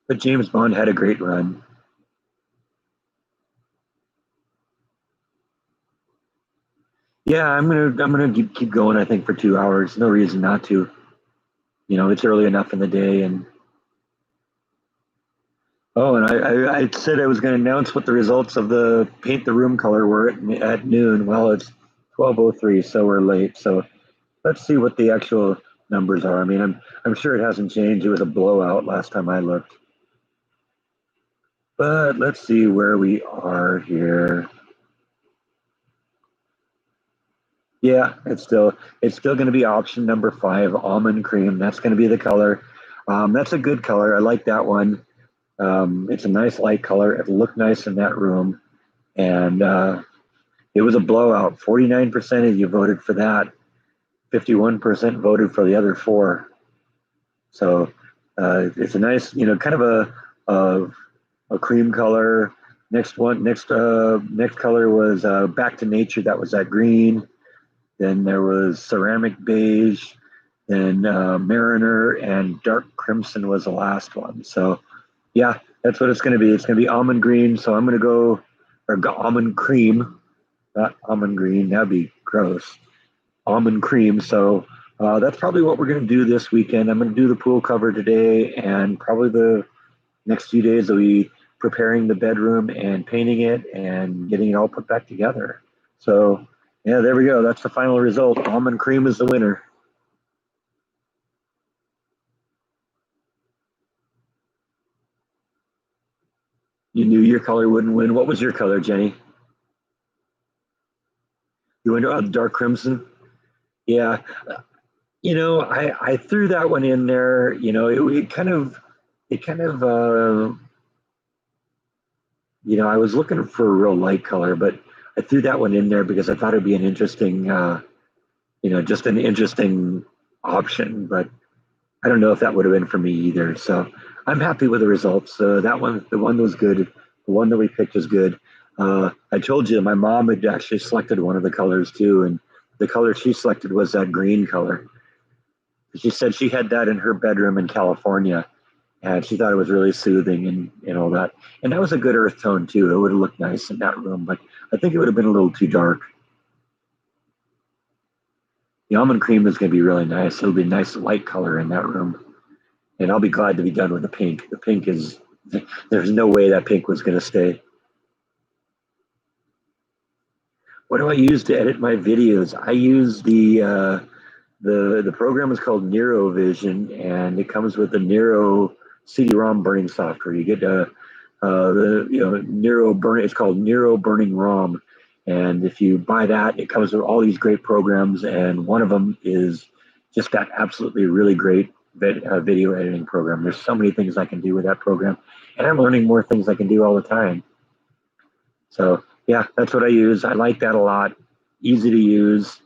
But James Bond had a great run. Yeah, I'm gonna keep going. I think for 2 hours. No reason not to. It's early enough in the day, and oh, and I said I was going to announce what the results of the paint the room color were at noon. Well, it's 12:03, so we're late. So let's see what the actual numbers are. I mean, I'm sure it hasn't changed. It was a blowout last time I looked. But let's see where we are here. Yeah, it's still going to be option number 5, almond cream. That's going to be the color. That's a good color. I like that one. It's a nice light color. It looked nice in that room, and it was a blowout. 49% of you voted for that. 51% voted for the other 4. So it's a nice, kind of a cream color. Next color was Back to Nature. That was that green. Then there was Ceramic Beige. Then Mariner and Dark Crimson was the last one. So yeah, that's what it's going to be. It's going to be almond green. So I'm going to go, or almond cream, not almond green. That'd be gross. Almond cream. So that's probably what we're going to do this weekend. I'm going to do the pool cover today, and probably the next few days will be preparing the bedroom and painting it and getting it all put back together. So yeah, there we go. That's the final result. Almond cream is the winner. You knew your color wouldn't win. What was your color, Jenny? You went dark crimson. Yeah, I threw that one in there. It kind of I was looking for a real light color, but I threw that one in there because I thought it'd be an interesting, just an interesting option. But I don't know if that would have been for me either. So I'm happy with the results. The one was good. The one that we picked was good. I told you my mom had actually selected one of the colors too, and the color she selected was that green color. She said she had that in her bedroom in California, and she thought it was really soothing and all that. And that was a good earth tone too. It would have looked nice in that room, but I think it would have been a little too dark. The almond cream is going to be really nice. It'll be a nice light color in that room, and I'll be glad to be done with the pink. The pink is there's no way that pink was going to stay. What do I use to edit my videos? I use the program is called NeuroVision, and it comes with the Neuro CD-ROM burning software. You get the Neuro burn. It's called Neuro Burning ROM, and if you buy that, it comes with all these great programs, and one of them is just that absolutely really great video editing program. There's so many things I can do with that program, and I'm learning more things I can do all the time. So yeah, that's what I use. I like that a lot. Easy to use,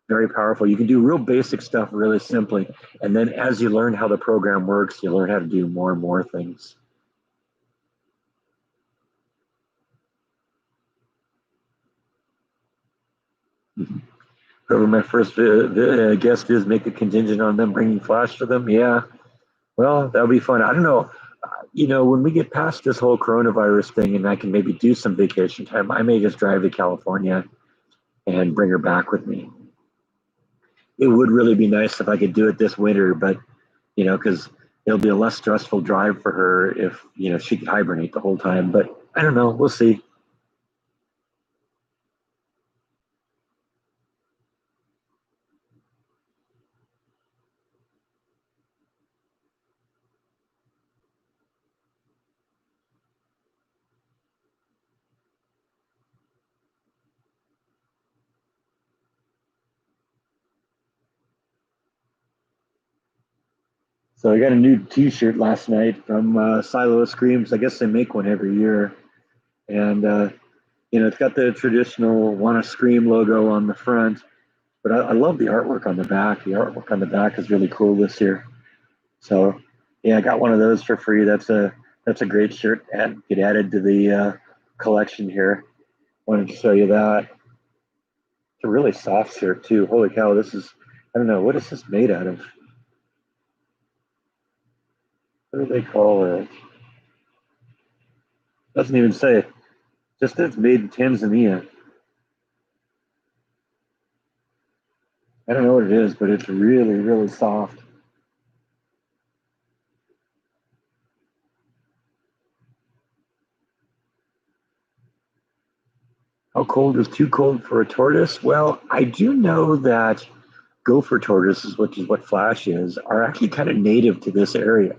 very powerful. You can do real basic stuff really simply, and then as you learn how the program works, you learn how to do more and more things. Whoever my first guest is, make a contingent on them bringing Flash to them. Yeah, well, that'll be fun. I don't know. When we get past this whole coronavirus thing and I can maybe do some vacation time, I may just drive to California and bring her back with me. It would really be nice if I could do it this winter, but because it'll be a less stressful drive for her if she could hibernate the whole time. But I don't know. We'll see. So I got a new T-shirt last night from Silo Screams. I guess they make one every year, and it's got the traditional "Wanna Scream" logo on the front. But I love the artwork on the back. The artwork on the back is really cool this year. So yeah, I got one of those for free. That's a great shirt and get added to the collection here. Wanted to show you that. It's a really soft shirt too. Holy cow! This is, I don't know, what is this made out of? What do they call it? Doesn't even say. Just it's made in Tanzania. I don't know what it is, but it's really, really soft. How cold is too cold for a tortoise? Well, I do know that gopher tortoises, which is what Flash is, are actually kind of native to this area.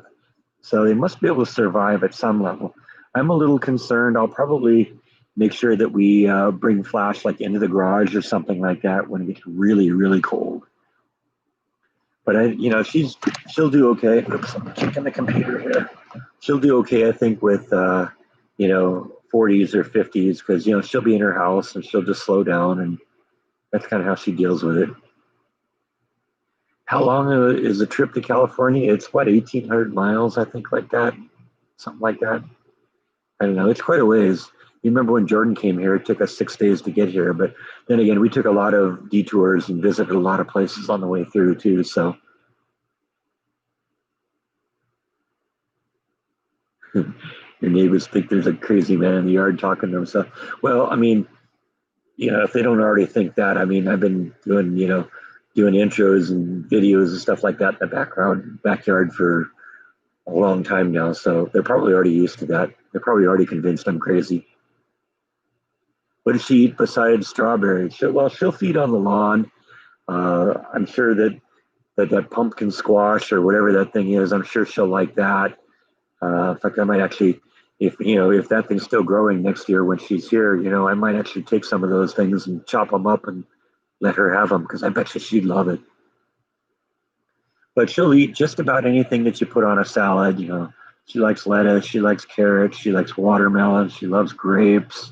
So they must be able to survive at some level. I'm a little concerned. I'll probably make sure that we bring Flash like into the garage or something like that when it gets really, really cold. But she'll do okay. Oops, I'm checking the computer here. She'll do okay, I think, with 40s or 50s because she'll be in her house and she'll just slow down, and that's kind of how she deals with it. How long is the trip to California? It's what, 1,800 miles, I think, like that, something like that. I don't know. It's quite a ways. You remember when Jordan came here? It took us 6 days to get here, but then again, we took a lot of detours and visited a lot of places on the way through too. So your neighbors think there's a crazy man in the yard talking to himself. Well, I mean, if they don't already think that, I mean, I've been doing intros and videos and stuff like that in the backyard for a long time now. So they're probably already used to that. They're probably already convinced I'm crazy. What does she eat besides strawberries? She'll feed on the lawn. I'm sure that pumpkin squash or whatever that thing is, I'm sure she'll like that. In fact, I might actually, if that thing's still growing next year when she's here, I might actually take some of those things and chop them up and let her have them because I bet you she'd love it. But she'll eat just about anything that you put on a salad. She likes lettuce, she likes carrots, she likes watermelon, she loves grapes,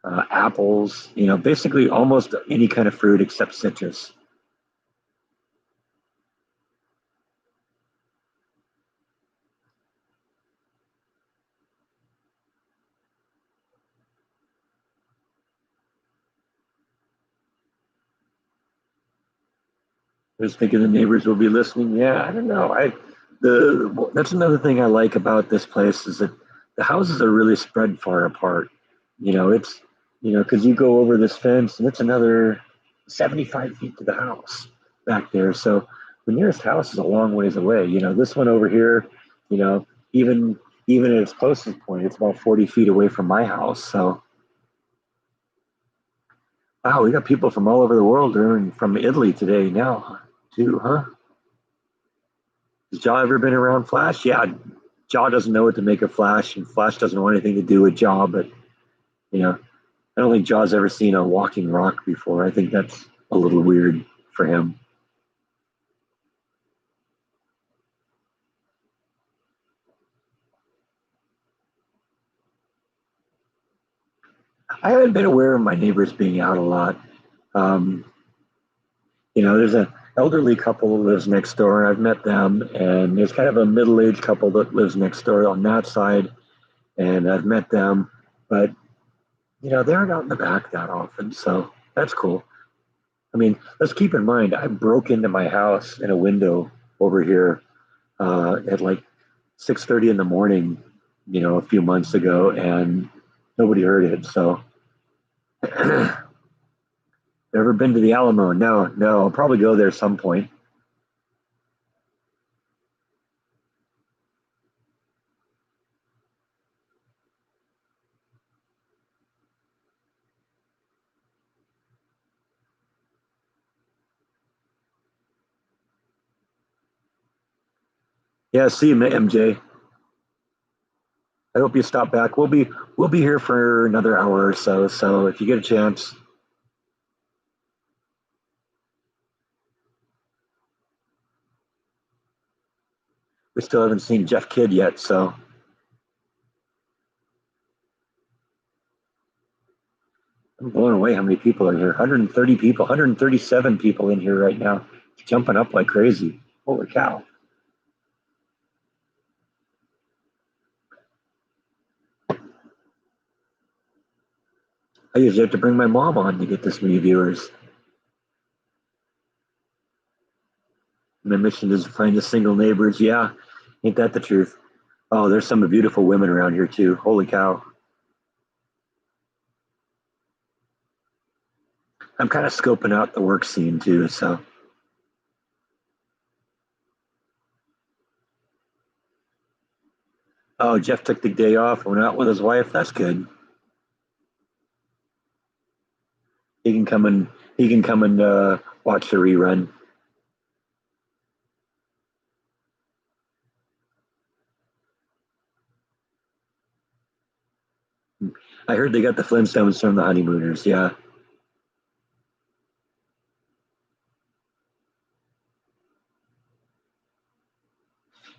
apples. Basically almost any kind of fruit except citrus. I was thinking the neighbors will be listening. Yeah, I don't know. That's another thing I like about this place is that the houses are really spread far apart. It's because you go over this fence and it's another 75 feet to the house back there. So the nearest house is a long ways away. This one over here, you know, even even at its closest point, it's about 40 feet away from my house. So wow, we got people from all over the world, and from Italy today now too, huh? Has Jaw ever been around Flash? Yeah, Jaw doesn't know what to make of Flash, and Flash doesn't want anything to do with Jaw. But you know, I don't think Jaw's ever seen a walking rock before. I think that's a little weird for him. I haven't been aware of my neighbors being out a lot. Um, there's an elderly couple that lives next door, and I've met them, and there's kind of a middle-aged couple that lives next door on that side, and I've met them, but they aren't out in the back that often, so that's cool. I mean, let's keep in mind, I broke into my house in a window over here at like 6:30 in the morning, a few months ago, and nobody heard it. So, ever been to the Alamo? No, no. I'll probably go there some point. Yeah, see you, MJ. I hope you stop back. We'll be here for another hour or so. So if you get a chance, we still haven't seen Jeff Kidd yet. So I'm blown away how many people are here. 130 people, 137 people in here right now. It's jumping up like crazy. Holy cow! I usually have to bring my mom on to get this many viewers. My mission is to find the single neighbors. Yeah, ain't that the truth? Oh, there's some beautiful women around here too. Holy cow! I'm kind of scoping out the work scene too. So, oh, Jeff took the day off, went out with his wife. That's good. He can come and watch the rerun. I heard they got the Flintstones from the Honeymooners. Yeah,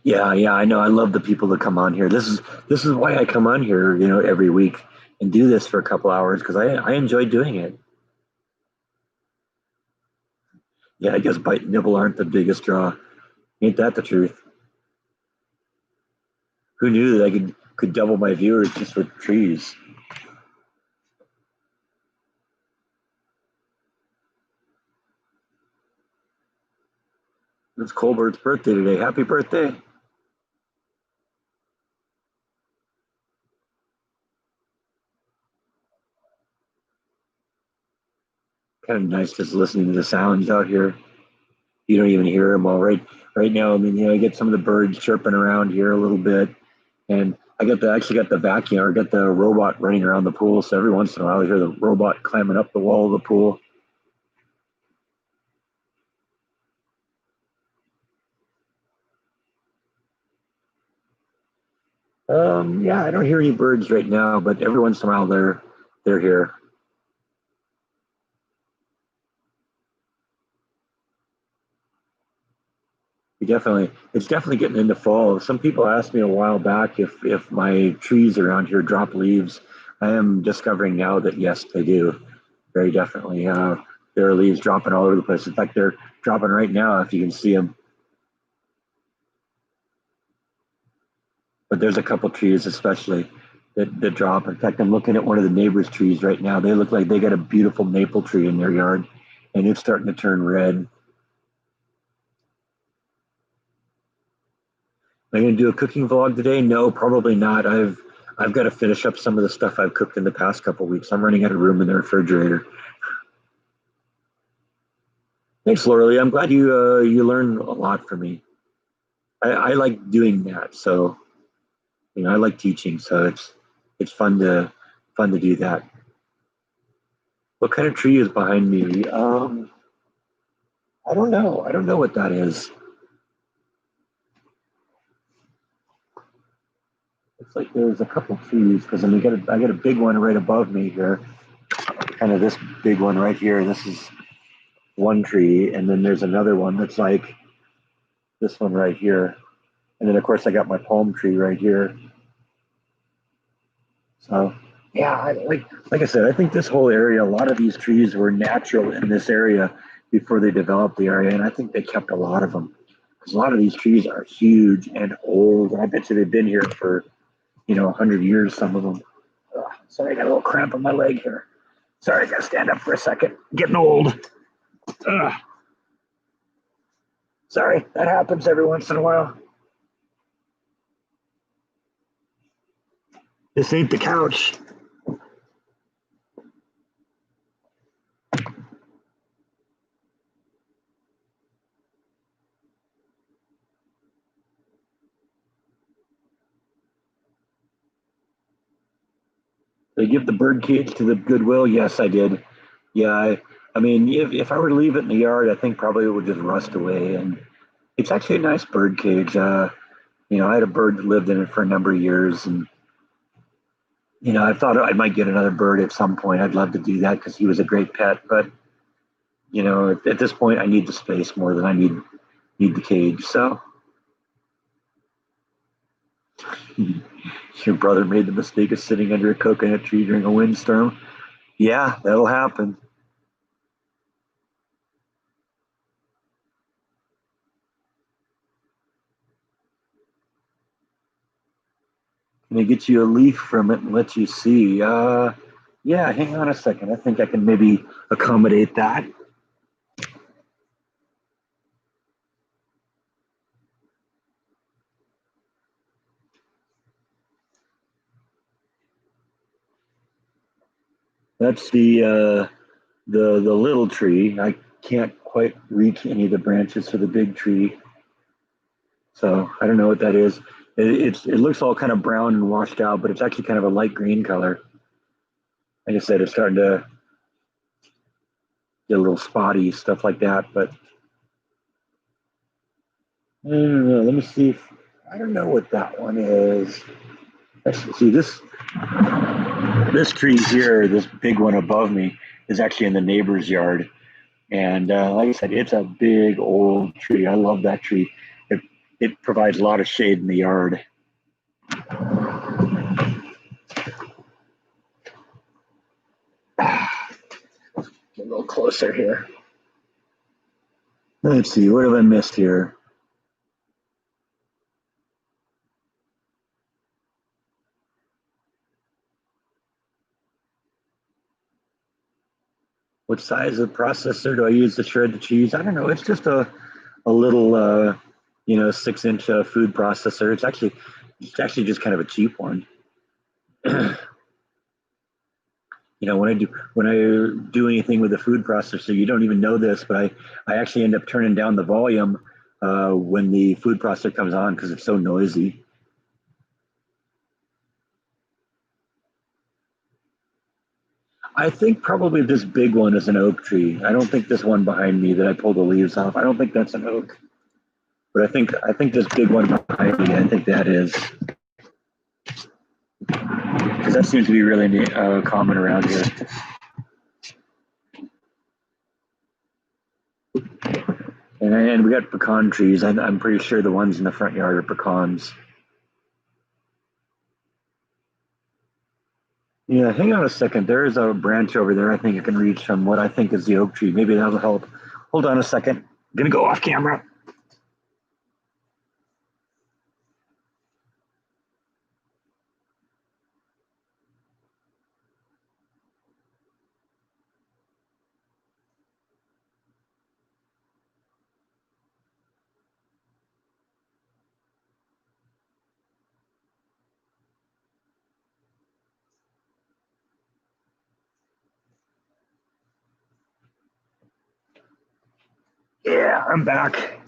yeah, yeah. I know. I love the people that come on here. This is why I come on here, every week and do this for a couple hours because I enjoy doing it. Yeah, I guess bite and nibble aren't the biggest draw. Ain't that the truth? Who knew that I could double my viewers just with trees? It's Colbert's birthday today. Happy birthday! Kind of nice just listening to the sounds out here. You don't even hear them all right now. I mean, I get some of the birds chirping around here a little bit, and actually got the vacuum or got the robot running around the pool. So every once in a while, I hear the robot climbing up the wall of the pool. Yeah, I don't hear any birds right now, but every once in a while they're here. It's definitely getting into fall. Some people asked me a while back if my trees around here drop leaves. I am discovering now that yes, they do. Very definitely. There are leaves dropping all over the place. In fact, they're dropping right now if you can see them. But there's a couple trees especially that drop. In fact, I'm looking at one of the neighbors' trees right now. They look like they got a beautiful maple tree in their yard, and it's starting to turn red. Am I going to do a cooking vlog today? No, probably not. I've got to finish up some of the stuff I've cooked in the past couple of weeks. I'm running out of room in the refrigerator. Thanks, Laura. I'm glad you learned a lot from me. I like doing that, so I like teaching, so it's fun to do that. What kind of tree is behind me? I don't know. I don't know what that is. It's like there's a couple trees because I got a big one right above me here, kind of this big one right here. This is one tree, and then there's another one that's like this one right here, and then of course I got my palm tree right here. So Yeah, like I said, I think this whole area, a lot of these trees were natural in this area before they developed the area, and I think they kept a lot of them because a lot of these trees are huge and old. And I bet you they've been here for 100 years. Some of them. Ugh, sorry, I got a little cramp in my leg here. Sorry, I gotta stand up for a second. Getting old. Ugh. Sorry, that happens every once in a while. This ain't the couch. They give the bird cage to the Goodwill. Yes, I did. Yeah, I mean, if I were to leave it in the yard, I think probably it would just rust away. And it's actually a nice bird cage. I had a bird that lived in it for a number of years, and I thought I might get another bird at some point. I'd love to do that because he was a great pet. But at this point, I need the space more than I need the cage. So your brother made the mistake of sitting under a coconut tree during a windstorm. Yeah, that'll happen. Can I get you a leaf from it and let you see? Yeah, hang on a second. I think I can maybe accommodate that. That's the little tree. I can't quite reach any of the branches for the big tree, so I don't know what that is. It looks all kind of brown and washed out, but it's actually kind of a light green color. Like I said, it's starting to get a little spotty stuff like that. But I don't know. Let me see if I don't know what that one is. Let's see this tree here, this big one above me, is actually in the neighbor's yard. And like I said, it's a big old tree. I love that tree. It, it provides a lot of shade in the yard. Get a little closer here. Let's see, what have I missed here? What size of processor do I use to shred the cheese? I don't know. It's just a little 6-inch food processor. It's actually just kind of a cheap one. When I do anything with a food processor, you don't even know this, but I actually end up turning down the volume when the food processor comes on because it's so noisy. I think probably this big one is an oak tree. I don't think this one behind me that I pulled the leaves off. I don't think that's an oak, but I think this big one behind me. I think that is because that seems to be really common around here. And we got pecan trees. I'm pretty sure the ones in the front yard are pecans. Yeah, hang on a second. There is a branch over there I think I can reach from what I think is the oak tree. Maybe that'll help. Hold on a second. I'm gonna go off camera. Yeah, I'm back.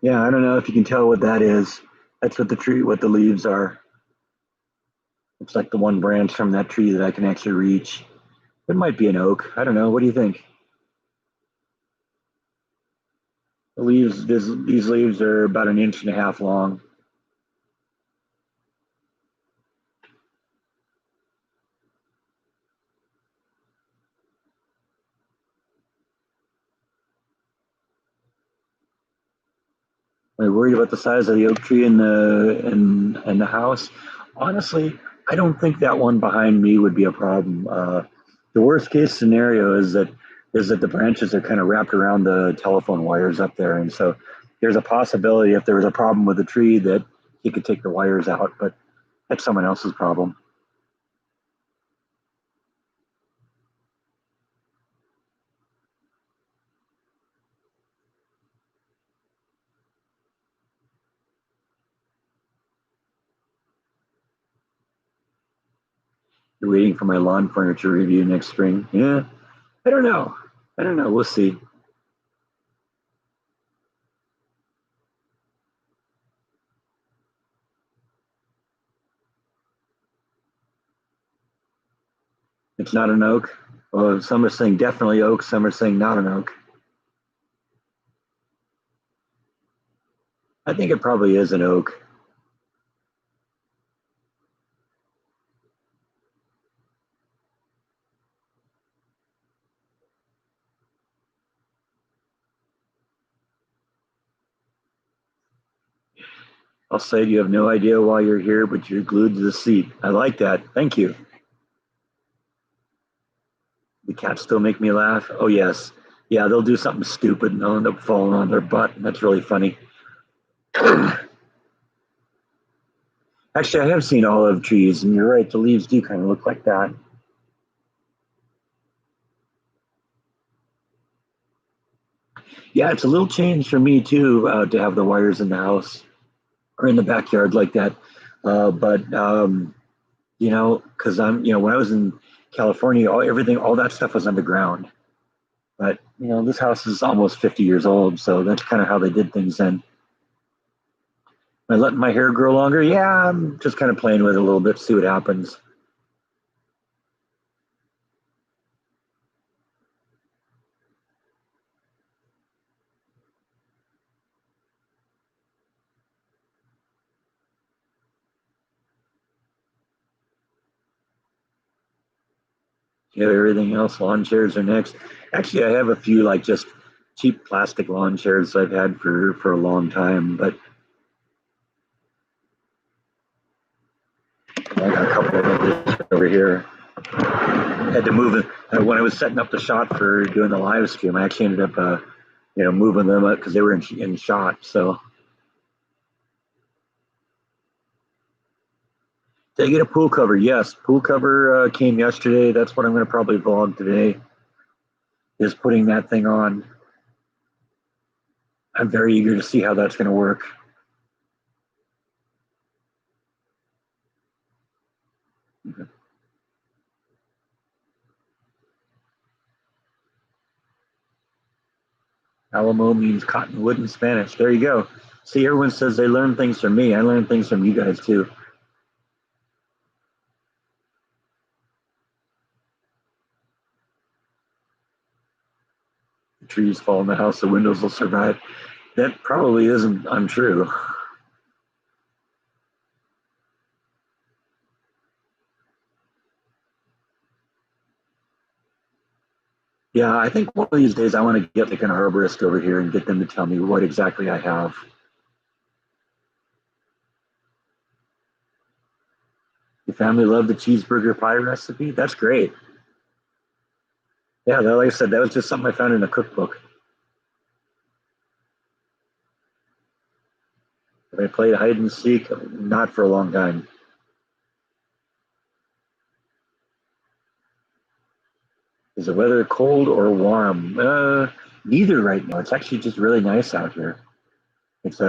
Yeah, I don't know if you can tell what that is. That's what the leaves are. It's like the one branch from that tree that I can actually reach. It might be an oak. I don't know. What do you think? These leaves are about an inch and a half long. Am I worried about the size of the oak tree in the house? Honestly, I don't think that one behind me would be a problem. The worst case scenario is that the branches are kind of wrapped around the telephone wires up there, and so there's a possibility if there was a problem with the tree that he could take the wires out, but that's someone else's problem. You're waiting for my lawn furniture review next spring. Yeah, I don't know. I don't know. We'll see. It's not an oak. Well, some are saying definitely oak. Some are saying not an oak. I think it probably is an oak. I'll say you have no idea why you're here, but you're glued to the seat. I like that. Thank you. The cats still make me laugh. Oh yes. Yeah, they'll do something stupid and they'll end up falling on their butt. That's really funny. Actually, I have seen olive trees, and you're right, the leaves do kind of look like that. Yeah, it's a little change for me too to have the wires in the house or in the backyard like that. But because when I was in California, all that stuff was underground. But this house is almost 50 years old, so that's kind of how they did things then. Am I letting my hair grow longer? Yeah, I'm just kind of playing with it a little bit, see what happens. Yeah, everything else, lawn chairs are next. Actually, I have a few like just cheap plastic lawn chairs I've had for a long time, but I got a couple of others over here. I had to move it when I was setting up the shot for doing the live stream. I actually ended up, moving them up because they were in shot. So, did I get a pool cover? Yes, pool cover came yesterday. That's what I'm going to probably vlog today. Is putting that thing on. I'm very eager to see how that's going to work. Alamo means cottonwood in Spanish. There you go. See, everyone says they learn things from me. I learn things from you guys too. The trees fall in the house, the windows will survive. That probably isn't untrue. Yeah, I think one of these days I want to get like an arborist over here and get them to tell me what exactly I have. Your family loved the cheeseburger pie recipe? That's great. Yeah, like I said, that was just something I found in a cookbook. I played hide and seek, not for a long time. Is the weather cold or warm? Neither right now. It's actually just really nice out here. It's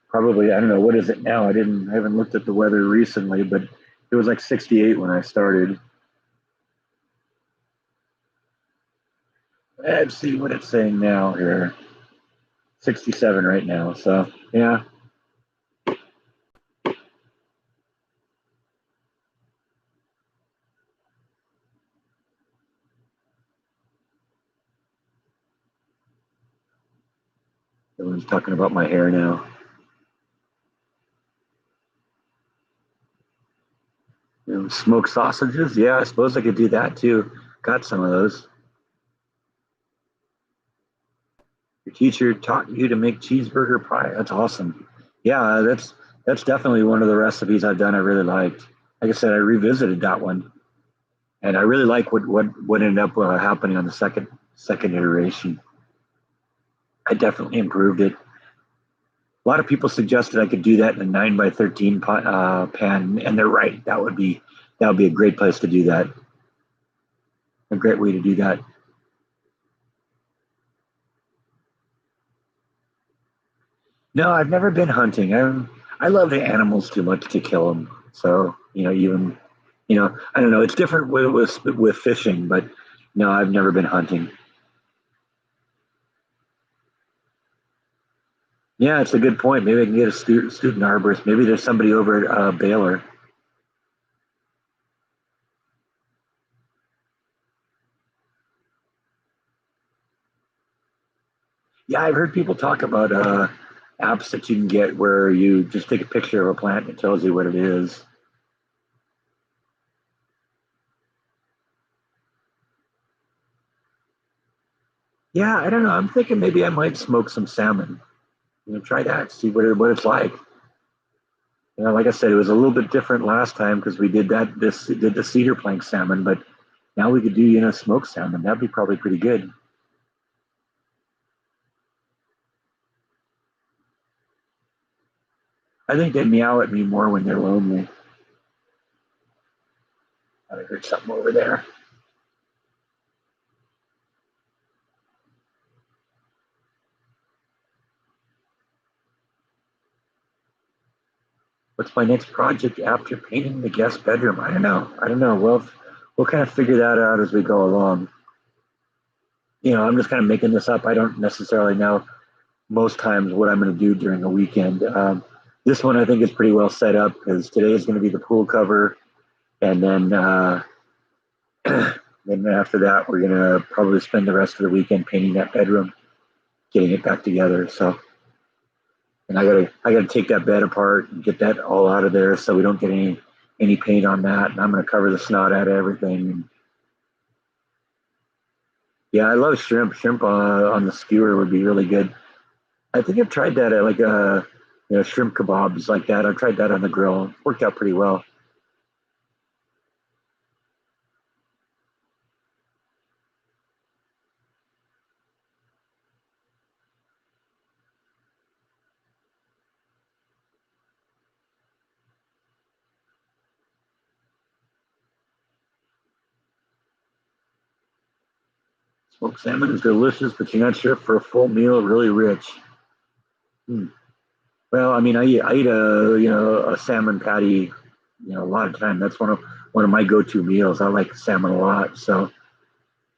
probably, I don't know, what is it now? I haven't looked at the weather recently, but it was like 68 when I started. Let's see what it's saying now here. 67 right now. So yeah, everyone's talking about my hair now. Smoked sausages. Yeah, I suppose I could do that too. Got some of those. Your teacher taught you to make cheeseburger pie. That's awesome. Yeah, that's definitely one of the recipes I've done I really liked. like I said, I revisited that one, and I really like what ended up happening on the second iteration. I definitely improved it. A lot of people suggested I could do that in a 9 by 13 pan, and they're right. That would be a great place to do that. A great way to do that. No, I've never been hunting. I love the animals too much to kill them. So even I don't know. It's different with fishing, but no, I've never been hunting. Yeah, it's a good point. Maybe I can get a student arborist. Maybe there's somebody over at Baylor. Yeah, I've heard people talk about apps that you can get where you just take a picture of a plant and it tells you what it is. Yeah, I don't know. I'm thinking maybe I might smoke some salmon. Try that, see what it's like. Like I said, it was a little bit different last time because we did the cedar plank salmon, but now we could do smoked salmon. That'd be probably pretty good. I think they meow at me more when they're lonely. I heard something over there. What's my next project after painting the guest bedroom? I don't know. I don't know. We'll kind of figure that out as we go along. I'm just kind of making this up. I don't necessarily know most times what I'm going to do during a weekend. This one I think is pretty well set up because today is going to be the pool cover, and then then after that we're going to probably spend the rest of the weekend painting that bedroom, getting it back together. So, and I gotta take that bed apart and get that all out of there so we don't get any paint on that. And I'm going to cover the snot out of everything. Yeah, I love shrimp. Shrimp on the skewer would be really good. I think I've tried that at like shrimp kebabs like that. I've tried that on the grill. It worked out pretty well. Smoked salmon is delicious, but you're not sure for a full meal. Really rich. Hmm. Well, I mean, I eat a salmon patty, a lot of time. That's one of my go-to meals. I like salmon a lot, so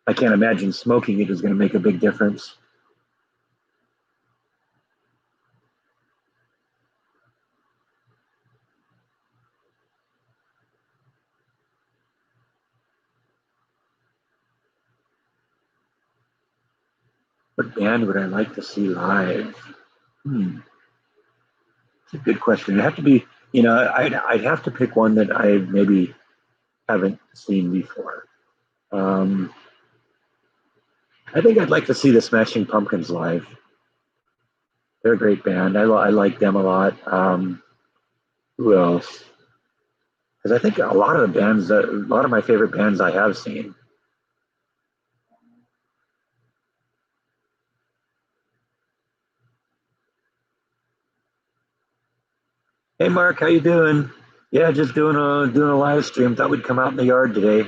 I can't imagine smoking it is going to make a big difference. What band would I like to see live? Hmm, it's a good question. It'd have to be, I'd have to pick one that I maybe haven't seen before. Um, I think I'd like to see the Smashing Pumpkins live. They're a great band. I like them a lot. Who else? Because I think a lot of the bands, a lot of my favorite bands I have seen. Hey, Mark, how you doing? Yeah, just doing a live stream. Thought we'd come out in the yard today.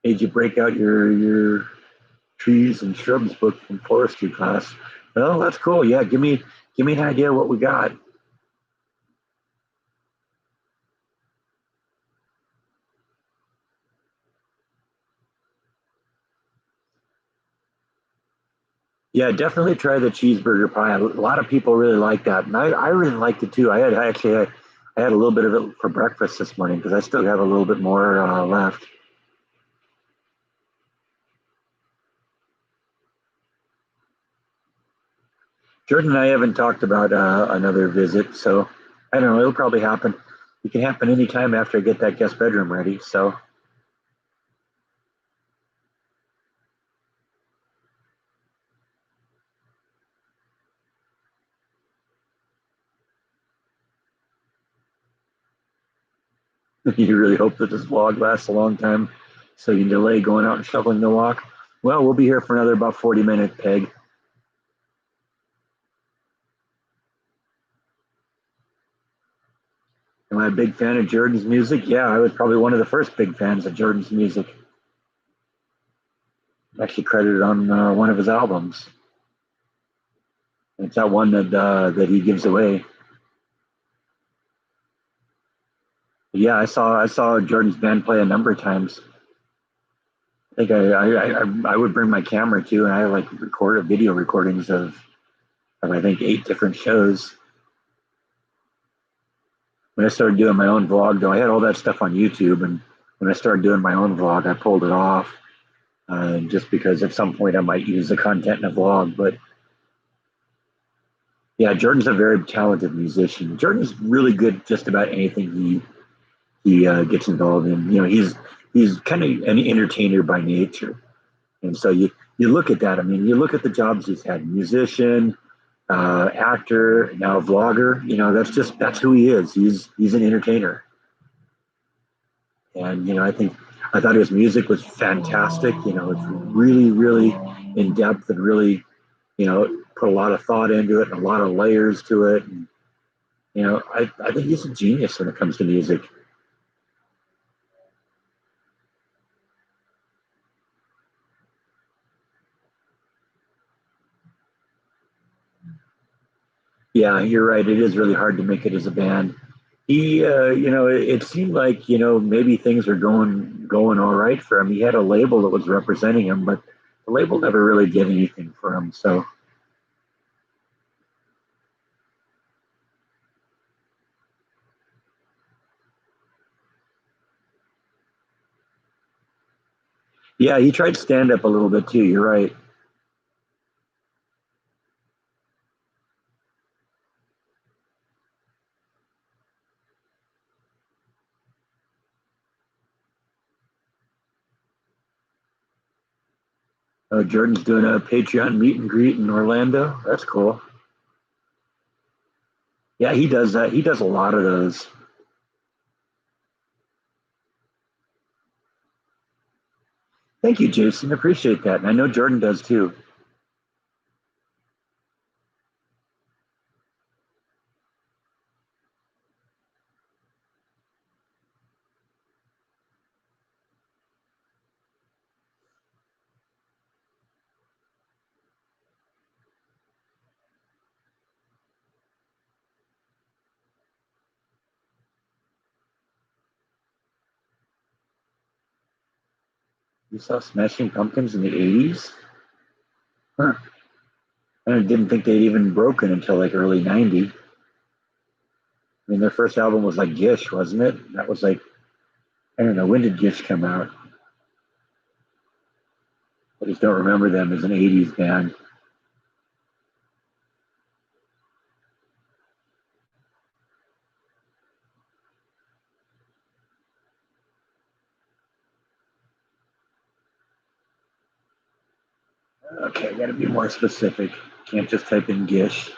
Made you break out your trees and shrubs book from forestry class. Oh, that's cool. Yeah, give me an idea what we got. Yeah, definitely try the cheeseburger pie. A lot of people really like that, and I really liked it too. I had a little bit of it for breakfast this morning because I still have a little bit more left. Jordan and I haven't talked about another visit, so I don't know. It'll probably happen. It can happen anytime after I get that guest bedroom ready. So you really hope that this vlog lasts a long time so you can delay going out and shoveling the walk. Well, we'll be here for another about 40 minutes, Peg. Am I a big fan of Jordan's music? Yeah, I was probably one of the first big fans of Jordan's music. I'm actually credited on one of his albums. It's that one that he gives away. Yeah, I saw Jordan's band play a number of times. I think I would bring my camera too, and I like record video recordings of I think 8 different shows. When I started doing my own vlog, though, I had all that stuff on YouTube, and when I started doing my own vlog, I pulled it off just because at some point I might use the content in a vlog. But yeah, Jordan's a very talented musician. Jordan's really good at just about anything he gets involved in. You know, he's kind of an entertainer by nature, and so you look at that. I mean, you look at the jobs he's had: musician, actor, now vlogger. You know, that's who he is. He's an entertainer, and you know, I thought his music was fantastic. You know, it's really in depth and really, you know, put a lot of thought into it and a lot of layers to it. And, you know, I think he's a genius when it comes to music. Yeah, you're right. It is really hard to make it as a band. You know, it seemed like you know maybe things were going all right for him. He had a label that was representing him, but the label never really did anything for him. So yeah, he tried stand up a little bit too. You're right. Jordan's doing a Patreon meet and greet in Orlando. That's cool. Yeah, he does that. He does a lot of those. Thank you, Jason. Appreciate that. And I know Jordan does too. You saw Smashing Pumpkins in the 80s? Huh. I didn't think they'd even broken until like early 90. I mean, their first album was like Gish, wasn't it? That was like, I don't know, when did Gish come out? I just don't remember them as an 80s band. Okay, I gotta be more specific. Can't just type in Gish.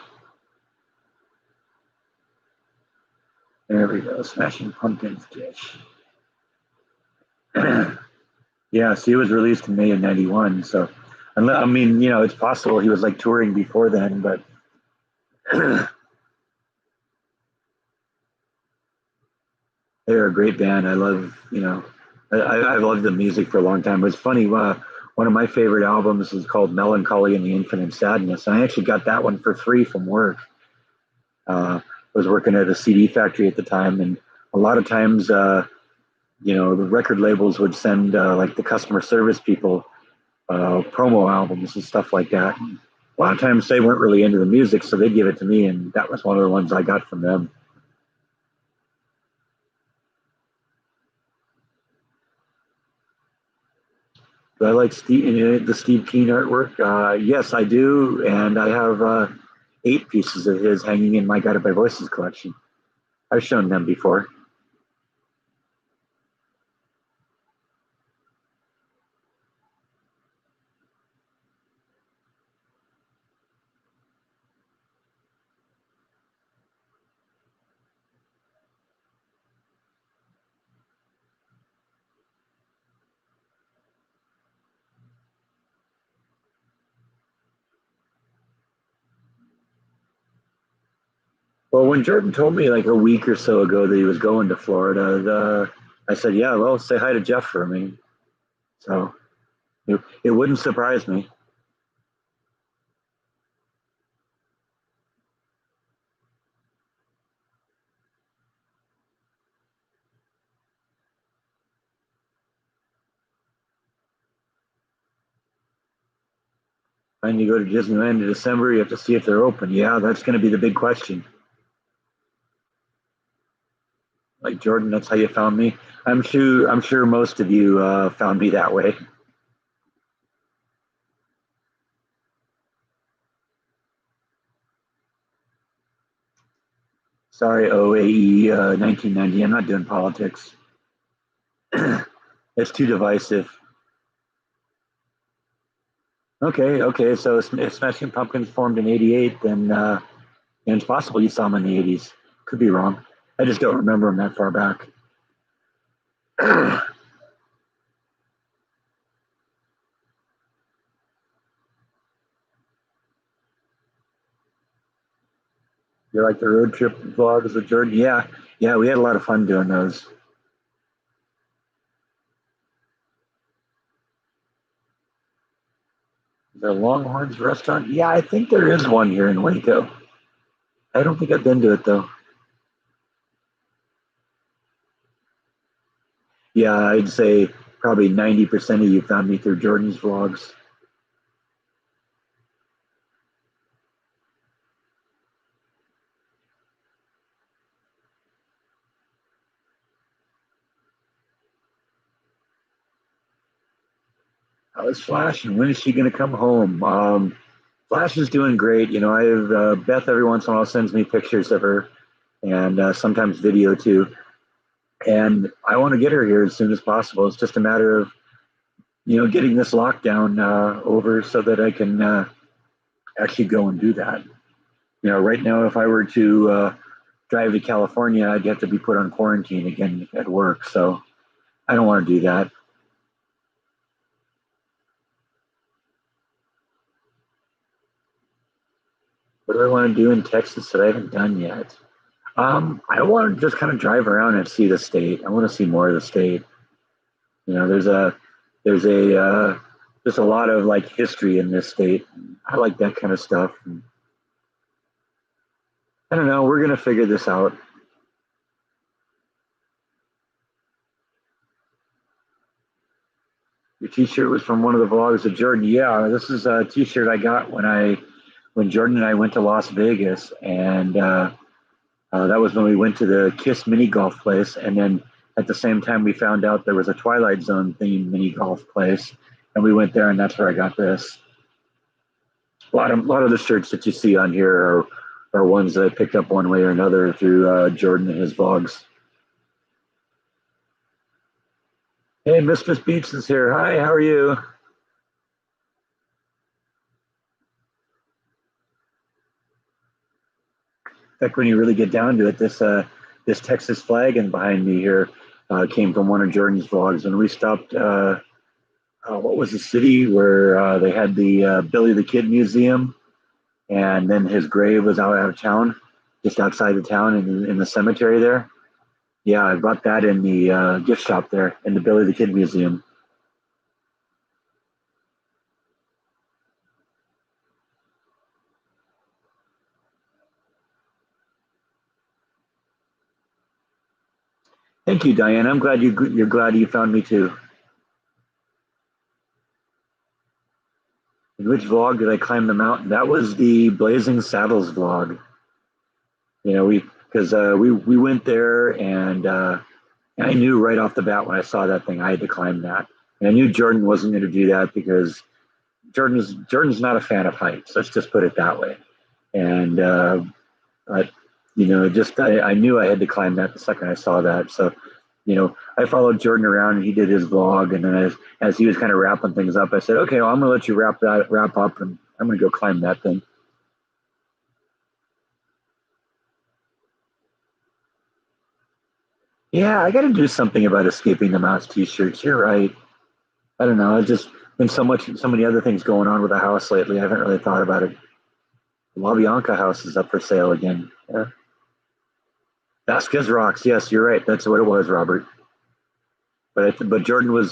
There we go. Smashing Pumpkins Gish. Yeah, see, it was released in May of '91. So, I mean, you know, it's possible he was like touring before then, but they're a great band. I love, you know, I've loved the music for a long time. It was funny. One of my favorite albums is called Melancholy and the Infinite Sadness. And I actually got that one for free from work. I was working at a CD factory at the time, and a lot of times, you know, the record labels would send like the customer service people promo albums and stuff like that. And a lot of times they weren't really into the music, so they'd give it to me, and that was one of the ones I got from them. Do I like the Steve Keen artwork? Yes, I do, and I have 8 pieces of his hanging in my Guided by Voices collection. I've shown them before. Well, when Jordan told me like a week or so ago that he was going to Florida, I said, "Yeah, well, say hi to Jeff for me." So it wouldn't surprise me. When you go to Disneyland in December, you have to see if they're open. Yeah, that's going to be the big question. Like Jordan, that's how you found me. I'm sure most of you found me that way. Sorry, OAE 1990. I'm not doing politics. It's too divisive. Okay, okay. So if Smashing Pumpkins formed in '88, then it's possible you saw them in the '80s. Could be wrong. I just don't remember them that far back. You like the road trip vlogs with Jordan? Yeah, yeah. We had a lot of fun doing those. The Longhorns restaurant? Yeah, I think there is one here in Waco. I don't think I've been to it though. Yeah, I'd say probably 90% of you found me through Jordan's vlogs. How's Flash and when is she going to come home? Flash is doing great. You know, I have Beth every once in a while sends me pictures of her and sometimes video too. And I want to get her here as soon as possible. It's just a matter of, getting this lockdown over so that I can actually go and do that. You know, right now, if I were to drive to California, I'd have to be put on quarantine again at work. So I don't want to do that. What do I want to do in Texas that I haven't done yet? I want to just kind of drive around and see the state. I want to see more of the state. You know, there's just a lot of like history in this state. I like that kind of stuff. I don't know. We're gonna figure this out. Your T-shirt was from one of the vlogs of Jordan. Yeah, this is a T-shirt I got when Jordan and I went to Las Vegas, and that was when we went to the Kiss mini golf place, and then at the same time we found out there was a Twilight Zone themed mini golf place, and we went there, and that's where I got this. A lot of the shirts that you see on here are ones that I picked up one way or another through Jordan and his vlogs. Hey, Mistress Beats is here. Hi, how are you? In fact, when you really get down to it, this Texas flag and behind me here came from one of Jordan's vlogs, and we stopped. What was the city where they had the Billy the Kid Museum, and then his grave was out of town, just outside the town in the cemetery there. Yeah, I bought that in the gift shop there in the Billy the Kid Museum. Thank you, Diane. I'm glad you're glad you found me too. In which vlog did I climb the mountain? That was the Blazing Saddles vlog. You know, we went there and I knew right off the bat when I saw that thing I had to climb that. And I knew Jordan wasn't going to do that because Jordan's not a fan of heights. Let's just put it that way. And but just I knew I had to climb that the second I saw that. So I followed Jordan around and he did his vlog. And then as he was kind of wrapping things up, I said, okay, well, I'm going to let you wrap up and I'm going to go climb that thing. Yeah, I got to do something about escaping the mouse t-shirts. You're right. I don't know. I've just been so many other things going on with the house lately. I haven't really thought about it. The La Bianca house is up for sale again. Yeah. Vasquez rocks. Yes, you're right. That's what it was, Robert. But Jordan was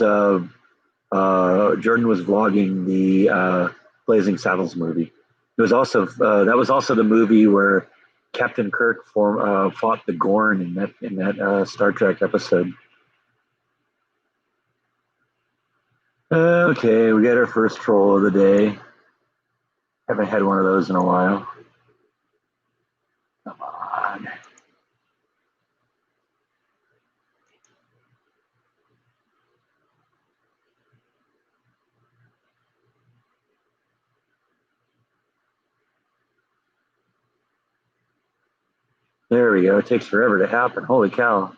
vlogging the Blazing Saddles movie. It was also that was also the movie where Captain Kirk fought the Gorn in that Star Trek episode. Okay, we got our first troll of the day. Haven't had one of those in a while. Come on. There we go. It takes forever to happen. Holy cow.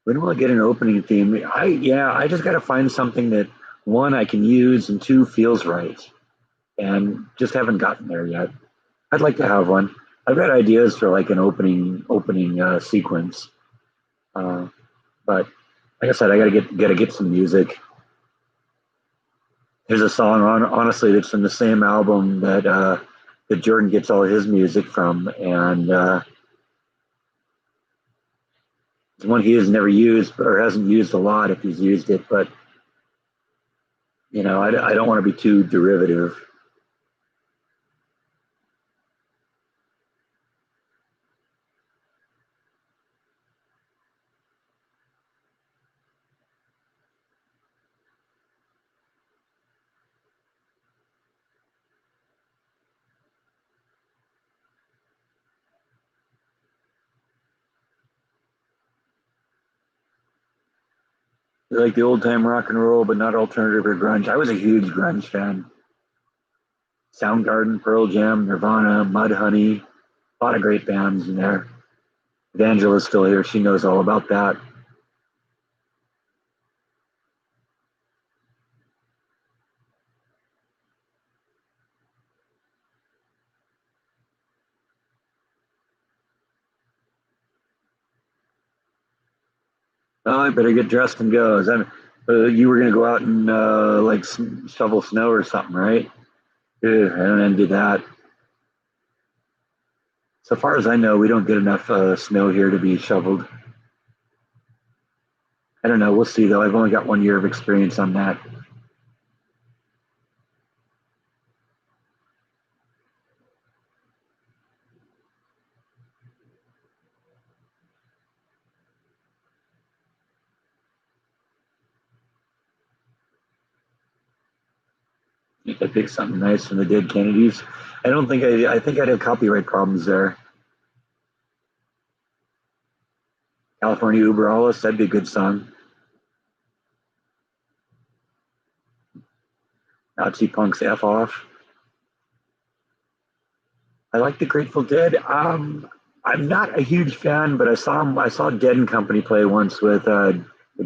When will I get an opening theme? I just got to find something that one I can use and two feels right, and just haven't gotten there yet. I'd like to have one. I've got ideas for like an opening sequence, uh, but like I said, I gotta get some music. There's a song on honestly that's from the same album that Jordan gets all his music from, and it's one he has never used or hasn't used a lot if he's used it. But I don't want to be too derivative. I like the old time rock and roll, but not alternative or grunge. I was a huge grunge fan. Soundgarden, Pearl Jam, Nirvana, Mudhoney, a lot of great bands in there. Evangela's still here. She knows all about that. Oh, I better get dressed and go. You were going to go out and shovel snow or something, right? Ugh, I don't envy that. So far as I know, we don't get enough snow here to be shoveled. I don't know. We'll see, though. I've only got 1 year of experience on that. I picked something nice from the Dead Kennedys. I don't think I think I'd have copyright problems there. California Uber Alles, that'd be a good song. Nazi Punk's F Off. I like the Grateful Dead. I'm not a huge fan, but I saw Dead and Company play once with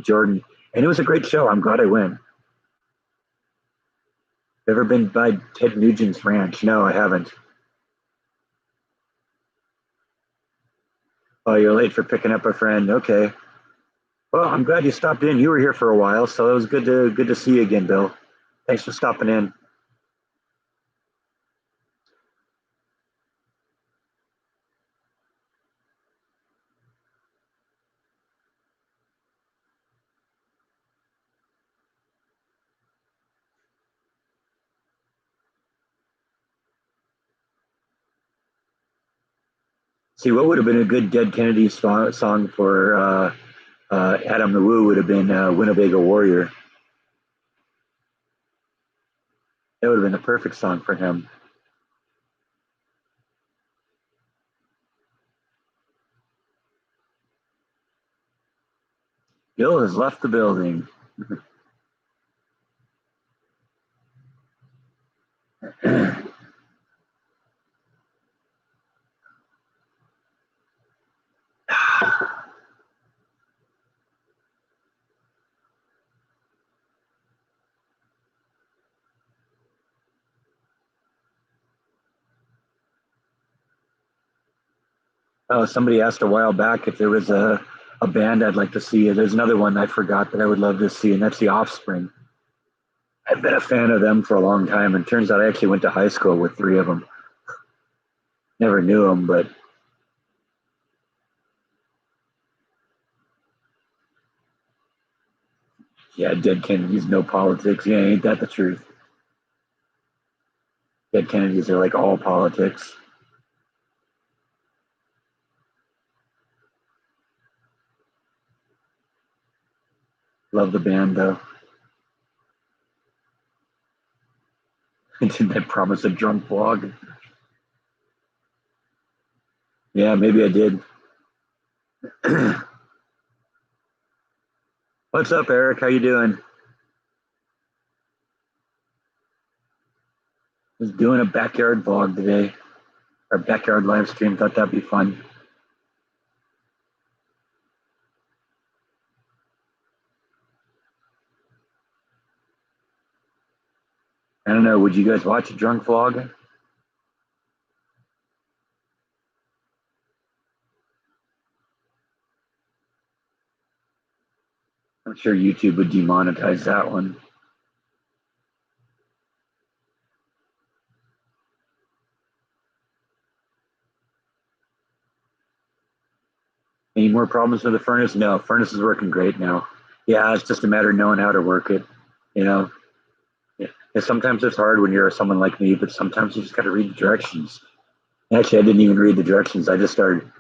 Jordan, and it was a great show. I'm glad I went. Ever been by Ted Nugent's ranch? No, I haven't. Oh, you're late for picking up a friend. Okay. Well, I'm glad you stopped in. You were here for a while, so it was good to see you again, Bill. Thanks for stopping in. See, what would have been a good Dead Kennedy song for Adam the Woo would have been Winnebago Warrior. That would have been the perfect song for him. Bill has left the building. Oh, somebody asked a while back if there was a band I'd like to see. There's another one I forgot that I would love to see, and that's The Offspring. I've been a fan of them for a long time, and turns out I actually went to high school with three of them. Never knew them, but yeah, Dead Kennedys, no politics. Yeah, ain't that the truth? Dead Kennedys are like all politics. Love the band though. Didn't I promise a drunk vlog? Yeah, maybe I did. What's up, Eric? How you doing? Was doing a backyard vlog today. Our backyard live stream. Thought that'd be fun. I don't know. Would you guys watch a drunk vlog? I'm sure YouTube would demonetize that one. Any more problems with the furnace? No, furnace is working great now. Yeah, it's just a matter of knowing how to work it. You know, yeah. Sometimes it's hard when you're someone like me, but sometimes you just got to read the directions. Actually, I didn't even read the directions. I just started